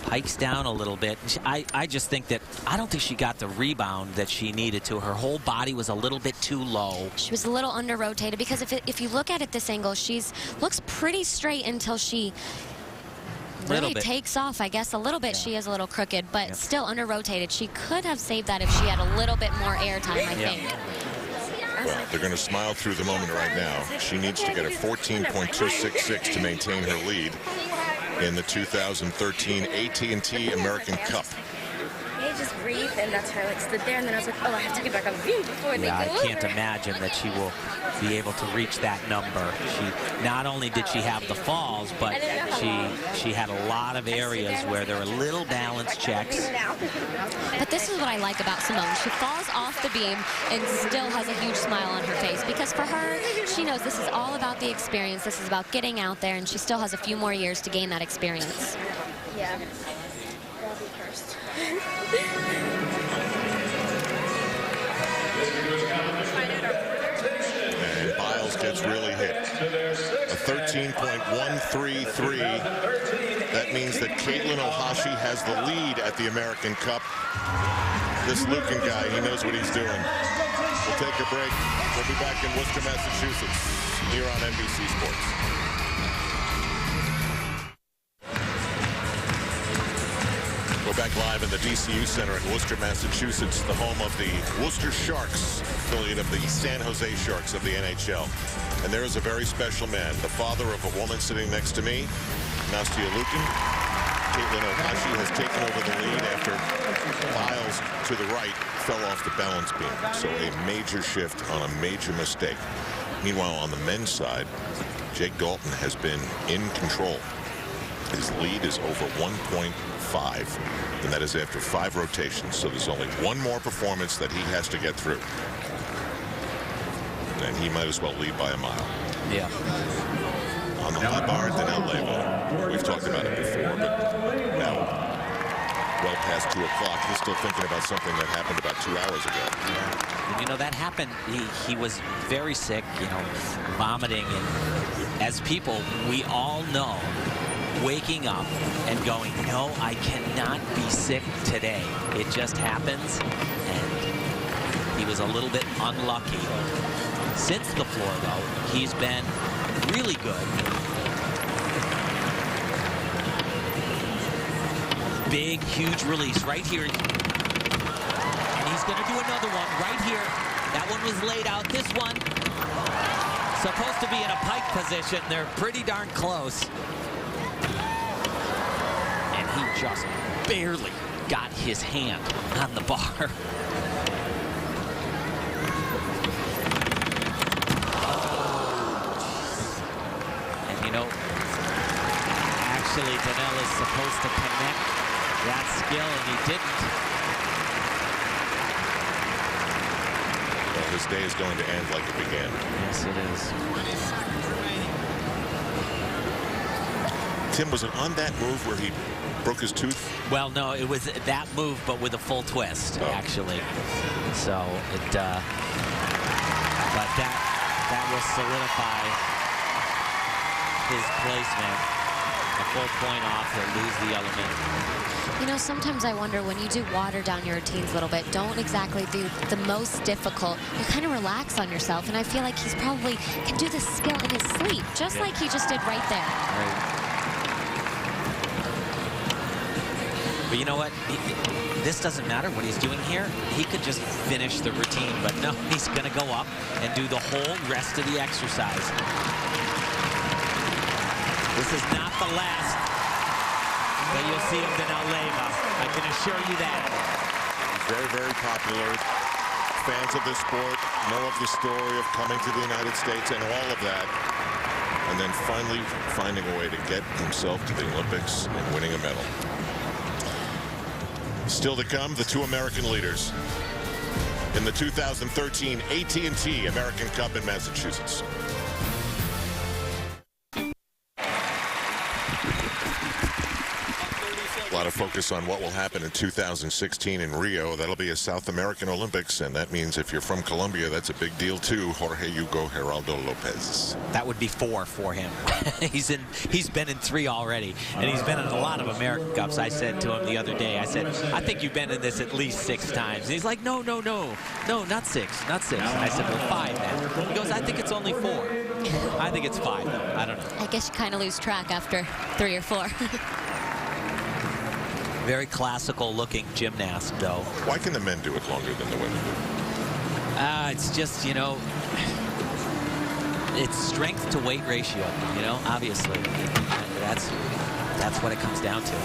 [SPEAKER 2] Hikes down a little bit. I just think that, I don't think she got the rebound that she needed to. Her whole body was a little bit too low.
[SPEAKER 3] She was a little under-rotated because if you look at it this angle, looks pretty straight until she really takes off, I guess, a little bit. Yeah. She is a little crooked, but still under-rotated. She could have saved that if she had a little bit more air time, I think.
[SPEAKER 1] Well, they're going to smile through the moment right now. She needs to get a 14.266 to maintain her lead in the 2013 AT&T American Cup.
[SPEAKER 11] They just breathe, and that's her like stood there, and then I was like, oh, I have to get back on the beam before they go
[SPEAKER 2] I can't imagine that she will be able to reach that number. She not only did she have the falls, but she had a lot of areas where there were little balance checks.
[SPEAKER 3] But this is what I like about Simone. She falls off the beam and still has a huge smile on her face, because for her, she knows this is all about the experience. This is about getting out there, and she still has a few more years to gain that experience.
[SPEAKER 11] Yeah. I'll be first.
[SPEAKER 1] And Biles gets really hit. A 13.133. That means that Katelyn Ohashi has the lead at the American Cup. This Lucan guy, he knows what he's doing. We'll take a break. We'll be back in Worcester, Massachusetts, here on NBC Sports. We're back live in the DCU Center in Worcester, Massachusetts, the home of the Worcester Sharks, affiliate of the San Jose Sharks of the NHL. And there is a very special man, the father of a woman sitting next to me, Nastia Lukin. Katelyn Ohashi has taken over the lead after Biles to the right fell off the balance beam. So a major shift on a major mistake. Meanwhile, on the men's side, Jake Dalton has been in control. His lead is over 1.5, and that is after 5 rotations. So there's only one more performance that he has to get through. And he might as well lead by a mile.
[SPEAKER 2] Yeah.
[SPEAKER 1] On the high bar, Danell Leyva. We've talked about it before, but now, well past 2 o'clock, he's still thinking about something that happened about 2 hours ago.
[SPEAKER 2] Yeah. And, you know, that happened. He was very sick, you know, vomiting. And as people, we all know, waking up and going, no, I cannot be sick today. It just happens. And he was a little bit unlucky. Since the floor, though, he's been really good. Big, huge release right here. And he's going to do another one right here. That one was laid out. This one, supposed to be in a pike position. They're pretty darn close. And he just barely got his hand on the bar. You know, actually, Danell is supposed to connect that skill, and he didn't.
[SPEAKER 1] Well, his day is going to end like it began.
[SPEAKER 2] Yes, it is.
[SPEAKER 1] Tim, was it on that move where he broke his tooth?
[SPEAKER 2] Well, no, it was that move, but with a full twist, actually. So it, but that will solidify his placement. A full point off, he'll lose the element.
[SPEAKER 3] You know, sometimes I wonder when you do water down your routines a little bit, don't exactly do the most difficult. You kind of relax on yourself, and I feel like he's probably can do this skill in his sleep, just like he just did right there.
[SPEAKER 2] Right. But you know what? This doesn't matter what he's doing here. He could just finish the routine, but no, he's going to go up and do the whole rest of the exercise. This is not the last that you'll see of Danell Leyva. I can assure you that.
[SPEAKER 1] Very, very popular. Fans of this sport know of the story of coming to the United States and all of that. And then finally finding a way to get himself to the Olympics and winning a medal. Still to come, the 2 American leaders in the 2013 AT&T American Cup in Massachusetts. A lot of focus on what will happen in 2016 in Rio. That'll be a South American Olympics, and that means if you're from Colombia, that's a big deal too. Jorge Hugo Geraldo Lopez.
[SPEAKER 2] That would be 4 for him. He's been in 3 already, and he's been in a lot of American Cups. I said to him the other day, I said, I think you've been in this at least 6 times. And he's like, no, not 6, not 6. I said, well, 5 then. He goes, I think it's only 4. I think it's 5 though. I don't know.
[SPEAKER 3] I guess you kind of lose track after 3 or 4.
[SPEAKER 2] Very classical looking gymnast, though.
[SPEAKER 1] Why can the men do it longer than the women?
[SPEAKER 2] It's just, you know, it's strength to weight ratio, you know, obviously. That's what it comes down to.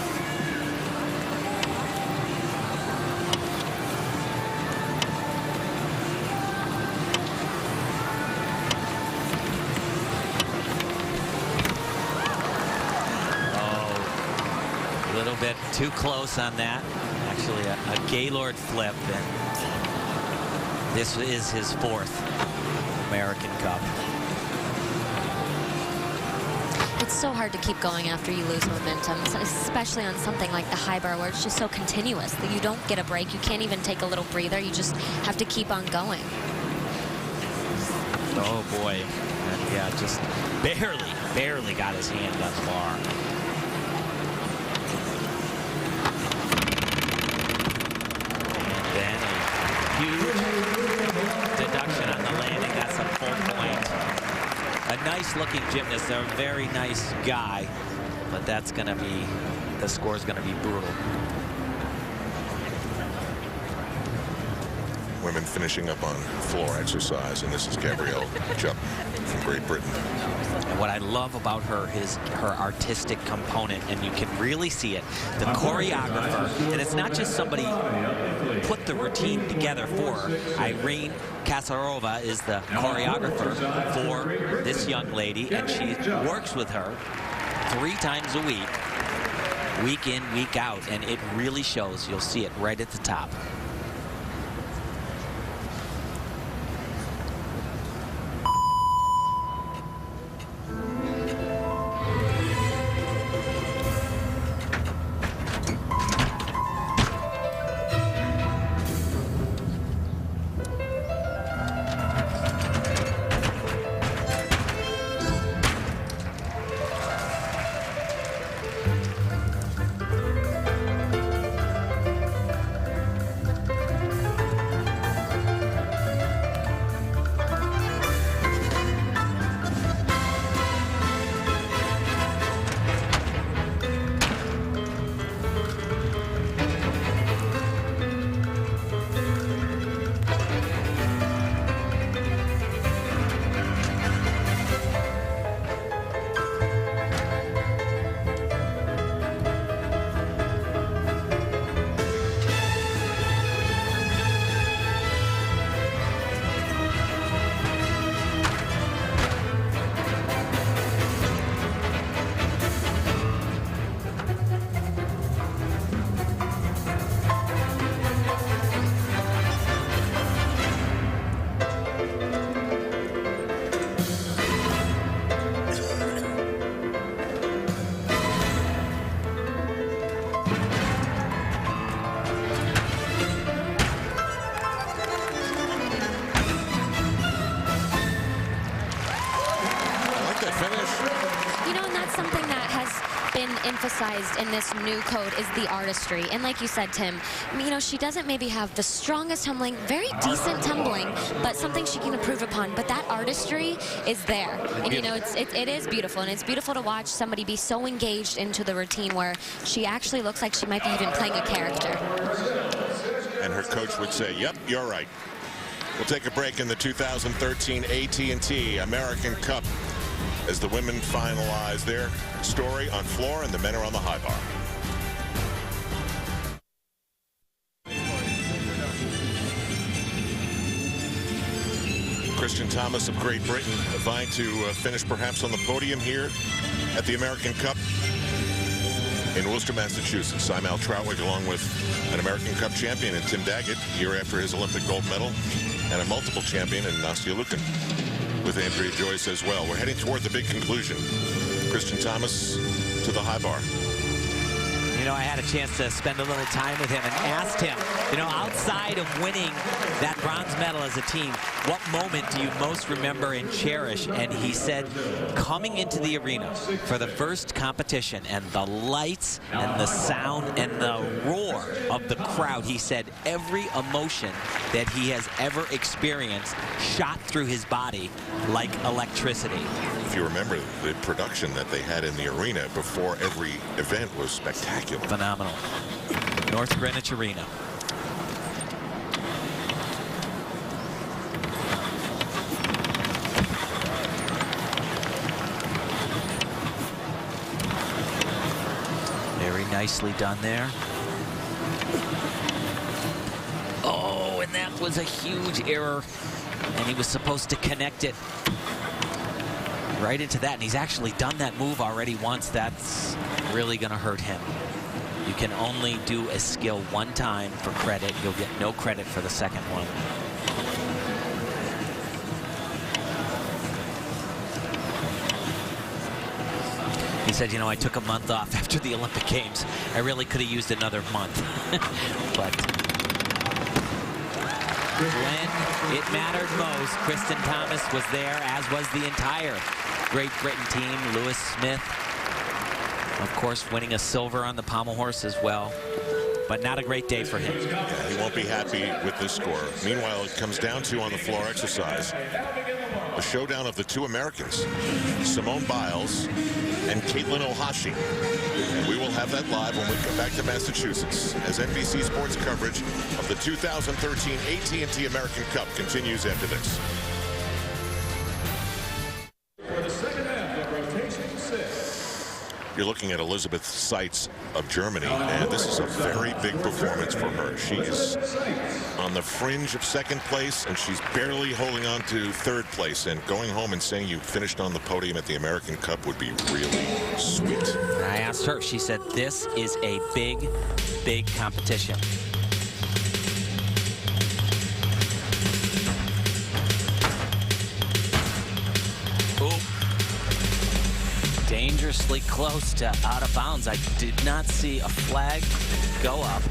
[SPEAKER 2] A little bit too close on that. Actually, a Gaylord flip, and this is his 4th American Cup.
[SPEAKER 3] It's so hard to keep going after you lose momentum, especially on something like the high bar where it's just so continuous that you don't get a break. You can't even take a little breather. You just have to keep on going.
[SPEAKER 2] Oh, boy. And yeah, just barely got his hand on the bar. Huge deduction on the landing. That's a full point. A nice looking gymnast, a very nice guy, but that's going to be, the score's going to be brutal.
[SPEAKER 1] women finishing up on floor exercise, and this is Gabrielle Jupp from Great Britain.
[SPEAKER 2] And what I love about her is her artistic component, and you can really see it. The choreographer, and it's not just somebody put the routine together for her. Irene Kasarova is the choreographer for this young lady, and she works with her 3 times a week in, week out, and it really shows. You'll see it right at the top.
[SPEAKER 3] Emphasized in this new code is the artistry, and like you said, Tim, you know, she doesn't maybe have the strongest tumbling, very decent tumbling, but something she can improve upon. But that artistry is there, and you know, it is beautiful, and it's beautiful to watch somebody be so engaged into the routine where she actually looks like she might be even playing a character.
[SPEAKER 1] And her coach would say, "Yep, you're right." We'll take a break in the 2013 AT&T American Cup as the women finalize their story on floor and the men are on the high bar. Kristian Thomas of Great Britain vying to finish perhaps on the podium here at the American Cup in Worcester, Massachusetts. I'm Al Troutwig along with an American Cup champion and Tim Daggett, year after his Olympic gold medal, and a multiple champion in Nastya Lukin, with Andrea Joyce as well. We're heading toward the big conclusion. Kristian Thomas to the high bar.
[SPEAKER 2] You know, I had a chance to spend a little time with him and asked him, you know, outside of winning that bronze medal as a team, what moment do you most remember and cherish? And he said, coming into the arena for the first competition and the lights and the sound and the roar of the crowd, he said every emotion that he has ever experienced shot through his body like electricity.
[SPEAKER 1] If you remember, the production that they had in the arena before every event was spectacular.
[SPEAKER 2] Phenomenal. North Greenwich Arena. Very nicely done there. Oh, and that was a huge error. And he was supposed to connect it right into that. And he's actually done that move already once. That's really going to hurt him. You can only do a skill one time for credit. You'll get no credit for the second one. He said, you know, I took a month off after the Olympic Games. I really could have used another month. But when it mattered most, Kristian Thomas was there, as was the entire Great Britain team. Lewis Smith, of course, winning a silver on the pommel horse as well. But but not a great day for him.
[SPEAKER 1] Yeah, he won't be happy with this score. Meanwhile, it comes down to, on the floor exercise, the showdown of the two Americans, Simone Biles and Katelyn Ohashi. And we will have that live when we come back to Massachusetts as NBC Sports coverage of the 2013 AT&T American Cup continues after this.
[SPEAKER 5] For the second half of rotation 6.
[SPEAKER 1] You're looking at Elisabeth Seitz of Germany, and this is a very big performance for her. She is on the fringe of second place, and she's barely holding on to third place. And going home and saying you finished on the podium at the American Cup would be really sweet.
[SPEAKER 2] I asked her, she said, this is a big, big competition. Dangerously close to out of bounds. I did not see a flag go up.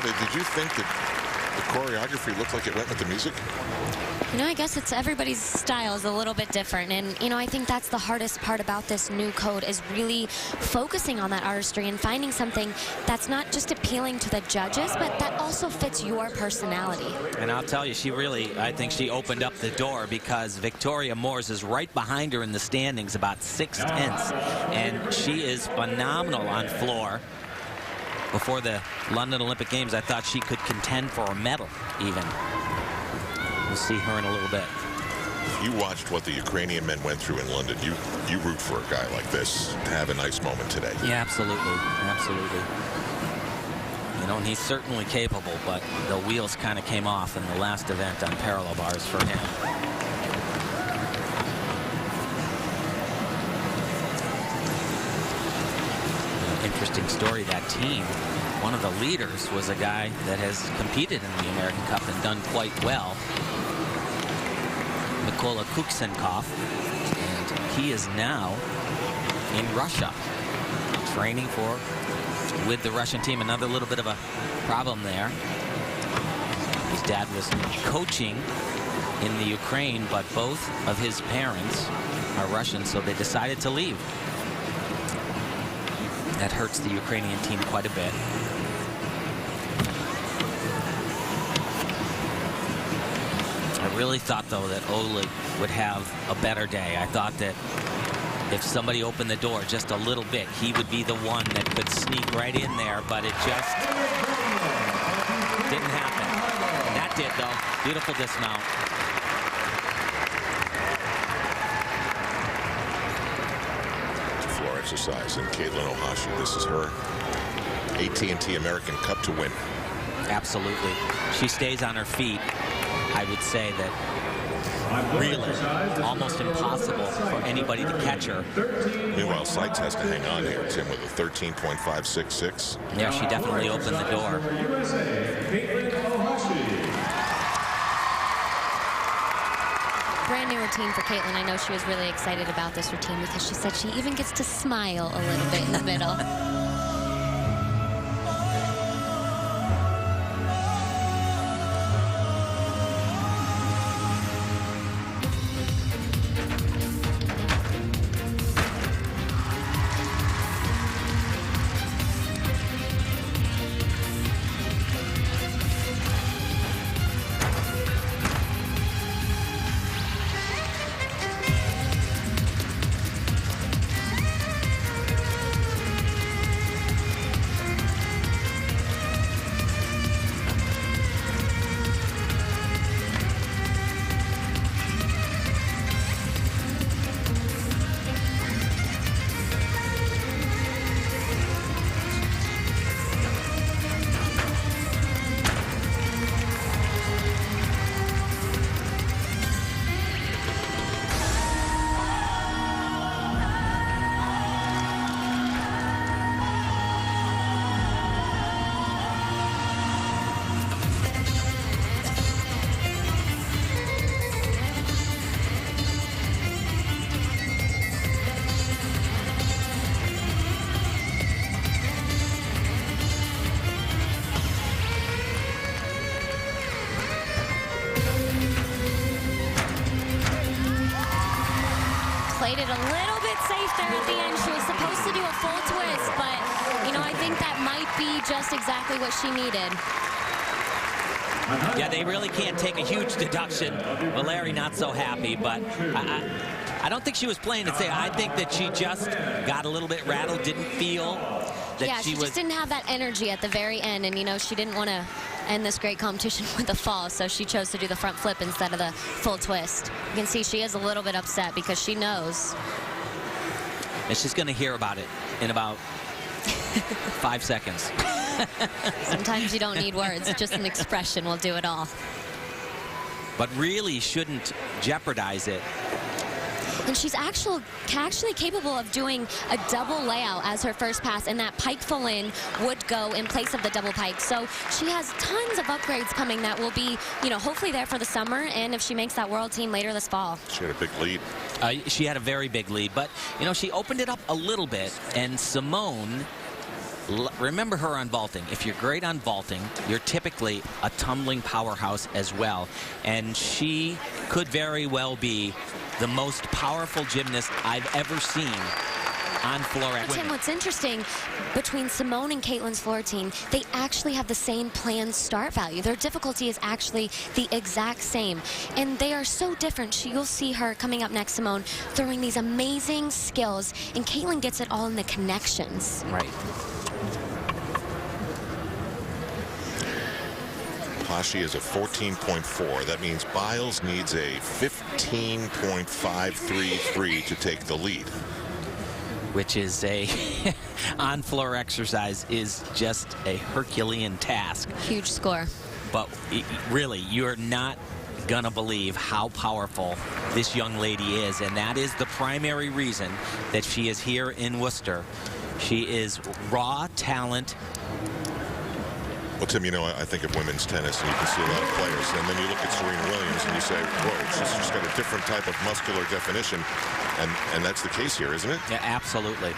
[SPEAKER 1] Did you think that the choreography looked like it went with the music?
[SPEAKER 3] You know, I guess it's everybody's style is a little bit different. And, you know, I think that's the hardest part about this new code is really focusing on that artistry and finding something that's not just appealing to the judges, but that also fits your personality.
[SPEAKER 2] And I'll tell you, she really, I think she opened up the door because Victoria Moores is right behind her in the standings, about 6/10. And she is phenomenal on floor. Before the London Olympic Games, I thought she could contend for a medal, even. We'll see her in a little bit.
[SPEAKER 1] You watched what the Ukrainian men went through in London. You root for a guy like this to have a nice moment today.
[SPEAKER 2] Yeah, absolutely. Absolutely. You know, and he's certainly capable, but the wheels kind of came off in the last event on parallel bars for him. Interesting story, that team. One of the leaders was a guy that has competed in the American Cup and done quite well. Mikola Kuksenkov, and he is now in Russia training with the Russian team. Another little bit of a problem there. His dad was coaching in the Ukraine, but both of his parents are Russian, so they decided to leave. That hurts the Ukrainian team quite a bit. I really thought, though, that Oleg would have a better day. I thought that if somebody opened the door just a little bit, he would be the one that could sneak right in there, but it just didn't happen. And that did, though. Beautiful dismount.
[SPEAKER 1] Floor exercise, and Katelyn Ohashi, this is her AT&T American Cup to win.
[SPEAKER 2] Absolutely. She stays on her feet. I would say that really almost impossible for anybody to catch her.
[SPEAKER 1] Meanwhile, Seitz has to hang on here, Tim, with a 13.566.
[SPEAKER 2] Yeah, she definitely opened the door.
[SPEAKER 3] Brand new routine for Katelyn. I know she was really excited about this routine because she said she even gets to smile a little bit in the middle. played it a little bit safe there at the end. She was supposed to do a full twist, but, you know, I think that might be just exactly what she needed.
[SPEAKER 2] Yeah, they really can't take a huge deduction. Valeri not so happy, but I don't think she was playing it safe. I think that she just got a little bit rattled, didn't feel that
[SPEAKER 3] yeah, she just didn't have that energy at the very end, and, you know, she didn't want to end this great competition with a fall, so she chose to do the front flip instead of the full twist. You can see she is a little bit upset because she knows.
[SPEAKER 2] And she's going to hear about it in about 5 seconds.
[SPEAKER 3] Sometimes you don't need words, just an expression will do it all.
[SPEAKER 2] But really shouldn't jeopardize it.
[SPEAKER 3] And she's actually capable of doing a double layout as her first pass, and that pike full in would go in place of the double pike. So she has tons of upgrades coming that will be, you know, hopefully there for the summer, and if she makes that world team later this fall.
[SPEAKER 1] She had a big lead.
[SPEAKER 2] She had a very big lead, but, you know, she opened it up a little bit, and Simone, remember her on vaulting. If you're great on vaulting, you're typically a tumbling powerhouse as well. And she could very well be the most powerful gymnast I've ever seen on floor at
[SPEAKER 3] Tim, what's interesting, between Simone and Katelyn's floor team, they actually have the same planned start value. Their difficulty is actually the exact same. And they are so different. You'll see her coming up next, Simone, throwing these amazing skills, and Katelyn gets it all in the connections.
[SPEAKER 2] Right.
[SPEAKER 1] Ohashi is a 14.4. That means Biles needs a 15.533 to take the lead.
[SPEAKER 2] Which is a on-floor exercise is just a Herculean task.
[SPEAKER 3] Huge score.
[SPEAKER 2] But really, you're not gonna believe how powerful this young lady is, and that is the primary reason that she is here in Worcester. She is raw talent.
[SPEAKER 1] Well, Tim, you know, I think of women's tennis, and you can see a lot of players, and then you look at Serena Williams, and you say, whoa, she's just got a different type of muscular definition, and that's the case here, isn't it?
[SPEAKER 2] Yeah, absolutely.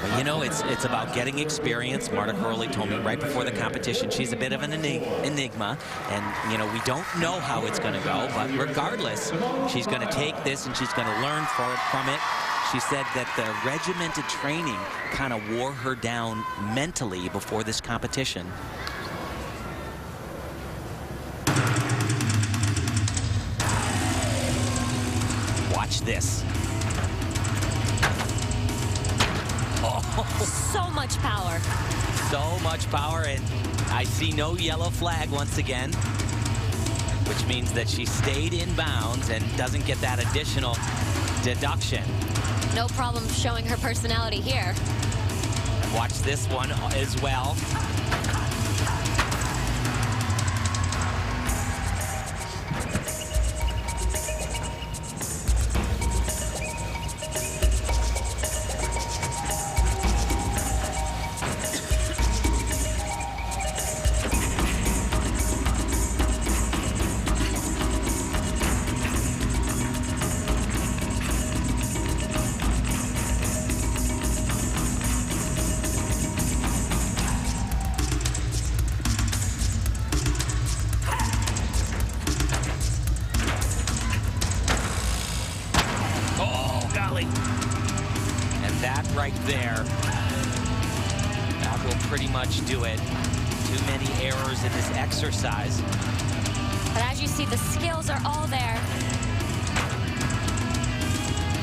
[SPEAKER 2] But, you know, it's about getting experience. Marta Corley told me right before the competition she's a bit of an enigma, and, you know, we don't know how it's going to go, but regardless, she's going to take this and she's going to learn from it. She said that the regimented training kind of wore her down mentally before this competition. Watch this. Oh.
[SPEAKER 3] So much power.
[SPEAKER 2] So much power, and I see no yellow flag once again, which means that she stayed in bounds and doesn't get that additional deduction.
[SPEAKER 3] No problem showing her personality here.
[SPEAKER 2] Watch this one as well. Right there. That will pretty much do it. Too many errors in this exercise.
[SPEAKER 3] But as you see, the skills are all there.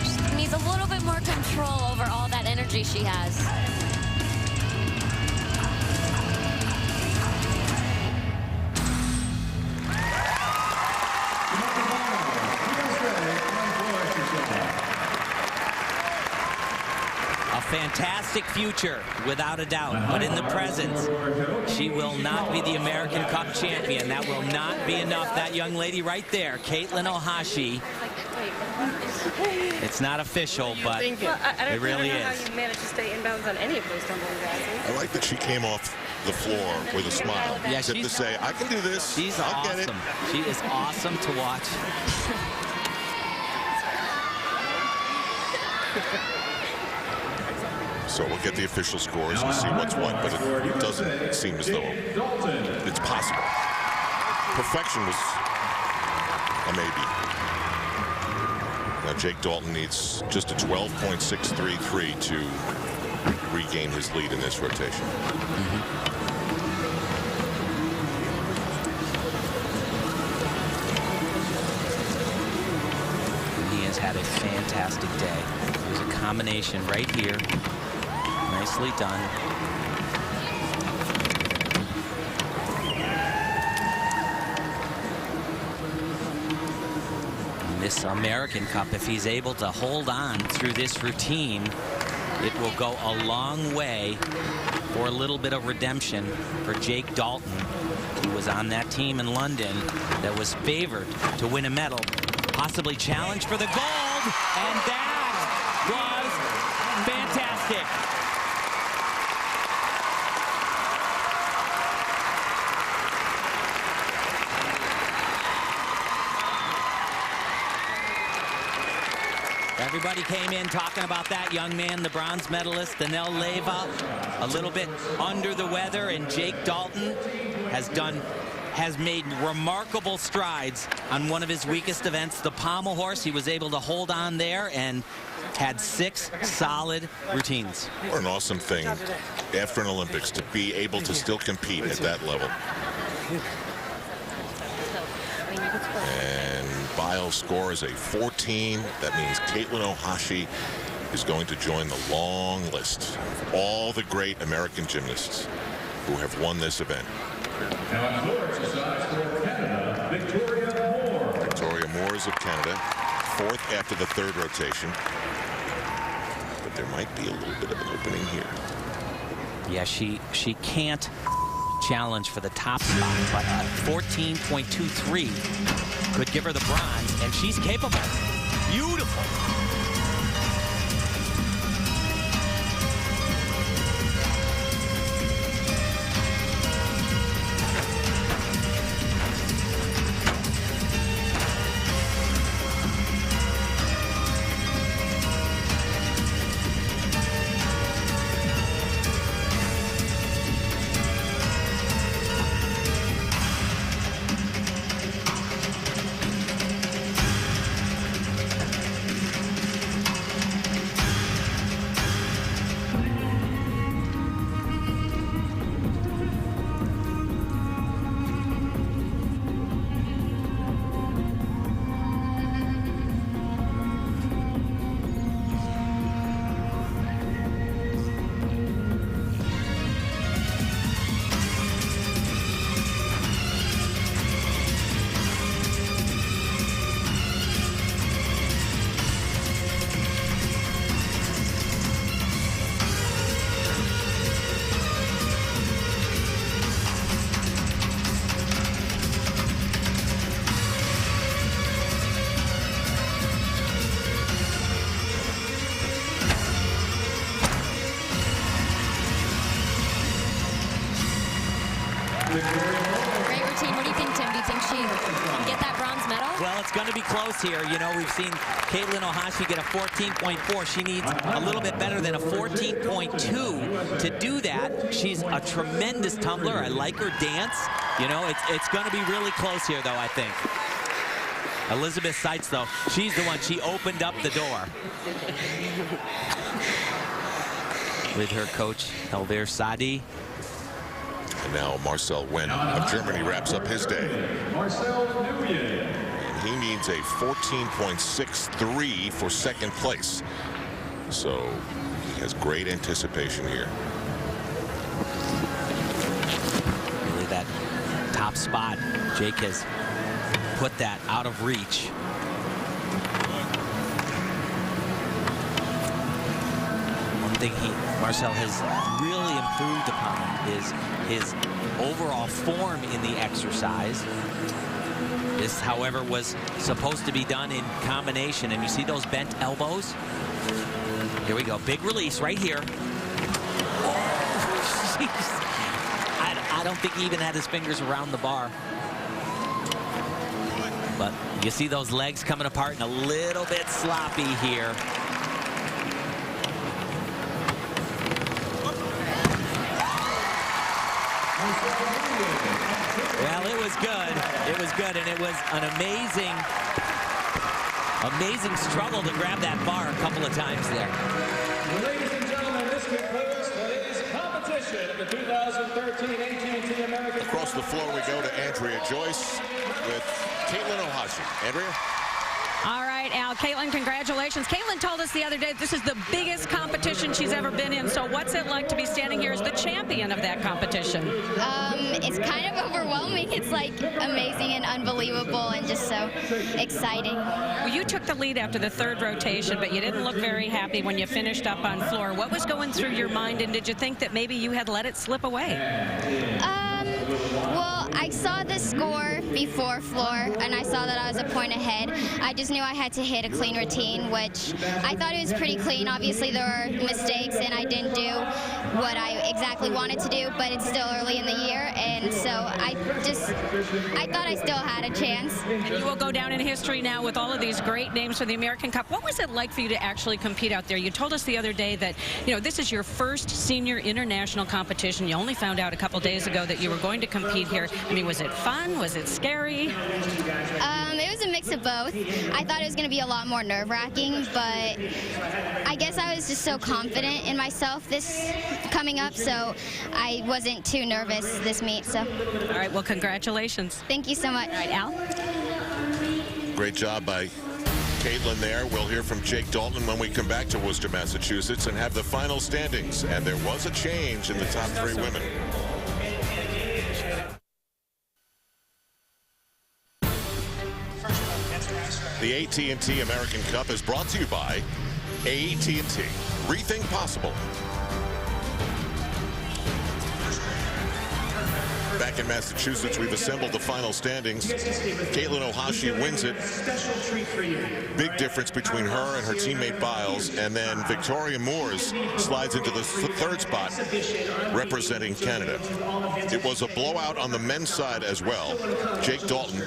[SPEAKER 3] She needs a little bit more control over all that energy she has.
[SPEAKER 2] Fantastic future, without a doubt, but in the present, she will not be the American Cup champion. That will not be enough. That young lady right there, Katelyn Ohashi. It's not official, but it really is.
[SPEAKER 11] How you managed to stay inbounds on any of those tumbling grasses.
[SPEAKER 1] I like that she came off the floor with a smile.
[SPEAKER 2] Yeah,
[SPEAKER 1] to say, I can do this.
[SPEAKER 2] She's
[SPEAKER 1] I'll
[SPEAKER 2] awesome.
[SPEAKER 1] get it.
[SPEAKER 2] She is awesome to watch.
[SPEAKER 1] So we'll get the official scores and see what's what, but it doesn't seem as though it's possible. Perfection was a maybe. Now Jake Dalton needs just a 12.633 to regain his lead in this rotation.
[SPEAKER 2] He has had a fantastic day. There's a combination right here. Nicely done. This American Cup, if he's able to hold on through this routine, it will go a long way for a little bit of redemption for Jake Dalton, who was on that team in London that was favored to win a medal, possibly challenge for the gold, and that was fantastic. Everybody came in talking about that young man, the bronze medalist, Danell Leyva, a little bit under the weather, and Jake Dalton has made remarkable strides on one of his weakest events, the pommel horse. He was able to hold on there and had 6 solid routines.
[SPEAKER 1] What an awesome thing after an Olympics to be able to still compete at that level. And Biles' score is a 14. That means Katelyn Ohashi is going to join the long list of all the great American gymnasts who have won this event. Victoria Moore is of Canada, 4th after the 3rd rotation. But there might be a little bit of an opening here.
[SPEAKER 2] Yeah, she can't challenge for the top spot, but 14.23 could give her the bronze, and she's capable. Beautiful.
[SPEAKER 3] Great routine. What do you think, Tim? Do you think she can get that bronze medal?
[SPEAKER 2] Well, it's going to be close here. You know, we've seen Katelyn Ohashi get a 14.4. She needs a little bit better than a 14.2 to do that. She's a tremendous tumbler. I like her dance. You know, it's going to be really close here, though, I think. Elisabeth Seitz, though, she's the one. She opened up the door with her coach, Elvir Sadi.
[SPEAKER 1] And now Marcel Wen of Germany wraps up his day. And he needs a 14.63 for 2nd place. So he has great anticipation here.
[SPEAKER 2] Really, that top spot, Jake has put that out of reach. One thing Marcel has really improved upon is his overall form in the exercise. This, however, was supposed to be done in combination, and you see those bent elbows? Here we go, big release right here. Oh, jeez. I don't think he even had his fingers around the bar. But you see those legs coming apart and a little bit sloppy here. Well, it was good. It was good, and it was an amazing Amazing struggle to grab that bar a couple of times there.
[SPEAKER 10] Ladies and gentlemen, this concludes today's competition of the 2013 AT&T American.
[SPEAKER 1] Across the floor we go to Andrea Joyce with Katelyn Ohashi. Andrea?
[SPEAKER 4] All right, Al. Katelyn, congratulations. Katelyn told us the other day this is the biggest competition she's ever been in. So what's it like to be standing here as the champion of that competition?
[SPEAKER 9] It's kind of overwhelming. It's like amazing and unbelievable and just so exciting.
[SPEAKER 4] Well, you took the lead after the third rotation, but you didn't look very happy when you finished up on floor. What was going through your mind, and did you think that maybe you had let it slip away?
[SPEAKER 9] Well, I saw the score before floor, and I saw that I was a point ahead. I just knew I had to hit a clean routine, which I thought it was pretty clean. Obviously, there were mistakes, and I didn't do what I exactly wanted to do, but it's still early in the year, and so I thought I still had a chance.
[SPEAKER 4] And you will go down in history now with all of these great names for the American Cup. What was it like for you to actually compete out there? You told us the other day that, you know, this is your first senior international competition. You only found out a couple days ago that you were going to compete here. I mean, was it fun? Was it scary?
[SPEAKER 9] It was a mix of both. I thought it was going to be a lot more nerve-wracking, but I guess I was just so confident in myself this coming up, so I wasn't too nervous this meet. So.
[SPEAKER 4] All right, well, congratulations.
[SPEAKER 9] Thank you so much.
[SPEAKER 4] All right, Al?
[SPEAKER 1] Great job by Katelyn there. We'll hear from Jake Dalton when we come back to Worcester, Massachusetts, and have the final standings. And there was a change in the top three women. The AT&T American Cup is brought to you by AT&T. Rethink possible. Back in Massachusetts, we've assembled the final standings. Katelyn Ohashi wins it. Big difference between her and her teammate Biles. And then Victoria Moores slides into the third spot, representing Canada. It was a blowout on the men's side as well. Jake Dalton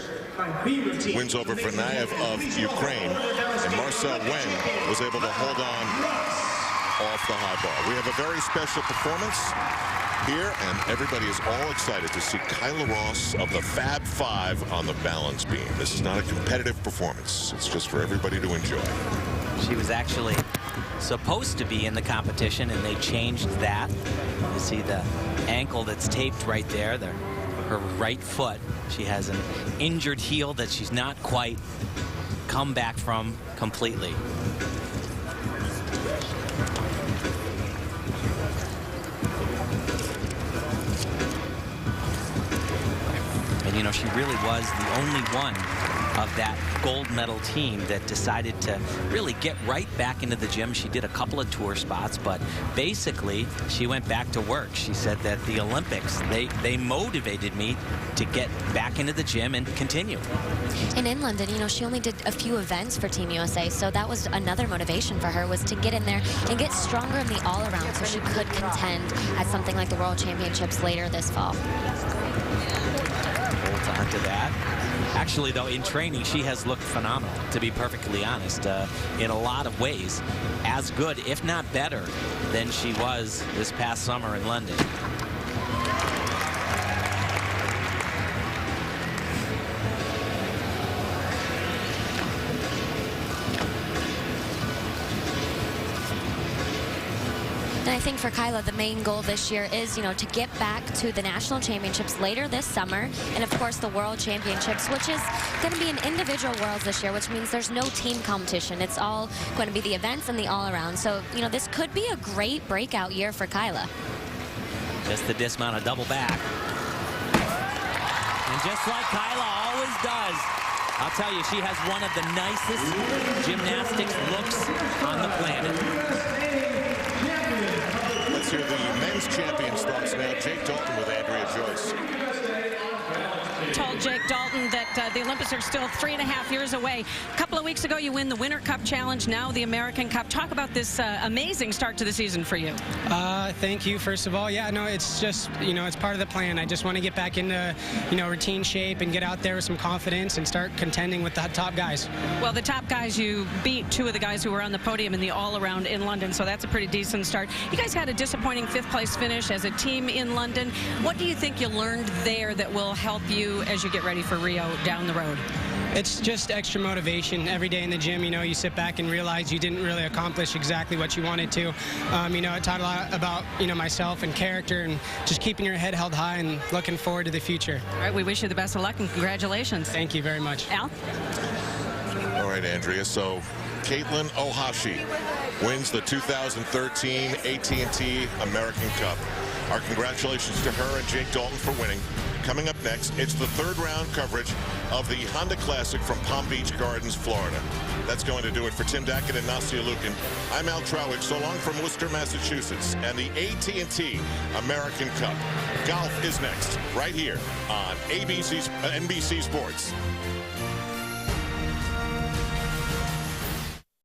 [SPEAKER 1] wins over Vanessa of Ukraine. And Marcel Wen was able to hold on off the high bar. We have a very special performance here, and everybody is all excited to see Kyla Ross of the Fab Five on the balance beam. This is not a competitive performance. It's just for everybody to enjoy.
[SPEAKER 2] She was actually supposed to be in the competition, and they changed that. You see the ankle that's taped right there, her right foot. She has an injured heel that she's not quite come back from completely. And, you know, she really was the only one of that gold medal team that decided to really get right back into the gym. She did a couple of tour spots, but basically she went back to work. She said that the Olympics, they motivated me to get back into the gym and continue.
[SPEAKER 3] And in London, you know, she only did a few events for Team USA, so that was another motivation for her, was to get in there and get stronger in the all-around so she could contend at something like the World Championships later this fall.
[SPEAKER 2] Holds on to that. Actually, though, in training, she has looked phenomenal, to be perfectly honest, in a lot of ways. As good, if not better, than she was this past summer in London.
[SPEAKER 3] And I think for Kyla, the main goal this year is, you know, to get back to the national championships later this summer, and of course the world championships, which is going to be an individual worlds this year, which means there's no team competition. It's all going to be the events and the all-around. So, you know, this could be a great breakout year for Kyla.
[SPEAKER 2] Just the dismount, a double back. And just like Kyla always does, I'll tell you, she has one of the nicest gymnastics looks on the planet.
[SPEAKER 1] Let's hear the men's champions' thoughts now. Jake Dalton with Andrea Joyce.
[SPEAKER 4] Told Jake Dalton that the Olympics are still 3.5 years away. A couple of weeks ago, you win the Winter Cup Challenge, now the American Cup. Talk about this amazing start to the season for you.
[SPEAKER 12] Thank you, first of all. Yeah, no, it's just, you know, it's part of the plan. I just want to get back into, you know, routine shape and get out there with some confidence and start contending with the top guys.
[SPEAKER 4] Well, the top guys, you beat two of the guys who were on the podium in the all-around in London, so that's a pretty decent start. You guys had a disappointing fifth-place finish as a team in London. What do you think you learned there that will help you as you get ready for Rio down the road?
[SPEAKER 12] It's just extra motivation every day in the gym. You know, you sit back and realize you didn't really accomplish exactly what you wanted to. You know, it taught a lot about, you know, myself and character and just keeping your head held high and looking forward to the future.
[SPEAKER 4] All right, we wish you the best of luck and congratulations.
[SPEAKER 12] Thank you very much.
[SPEAKER 4] Al?
[SPEAKER 1] All right, Andrea. So Katelyn Ohashi wins the 2013 AT&T American Cup. Our congratulations to her and Jake Dalton for winning. Coming up next, it's the third round coverage of the Honda Classic from Palm Beach Gardens, Florida. That's going to do it for Tim Dackett and Nastia Lukin. I'm Al Trowick. So long from Worcester, Massachusetts, and the AT&T American Cup. Golf is next, right here on NBC Sports.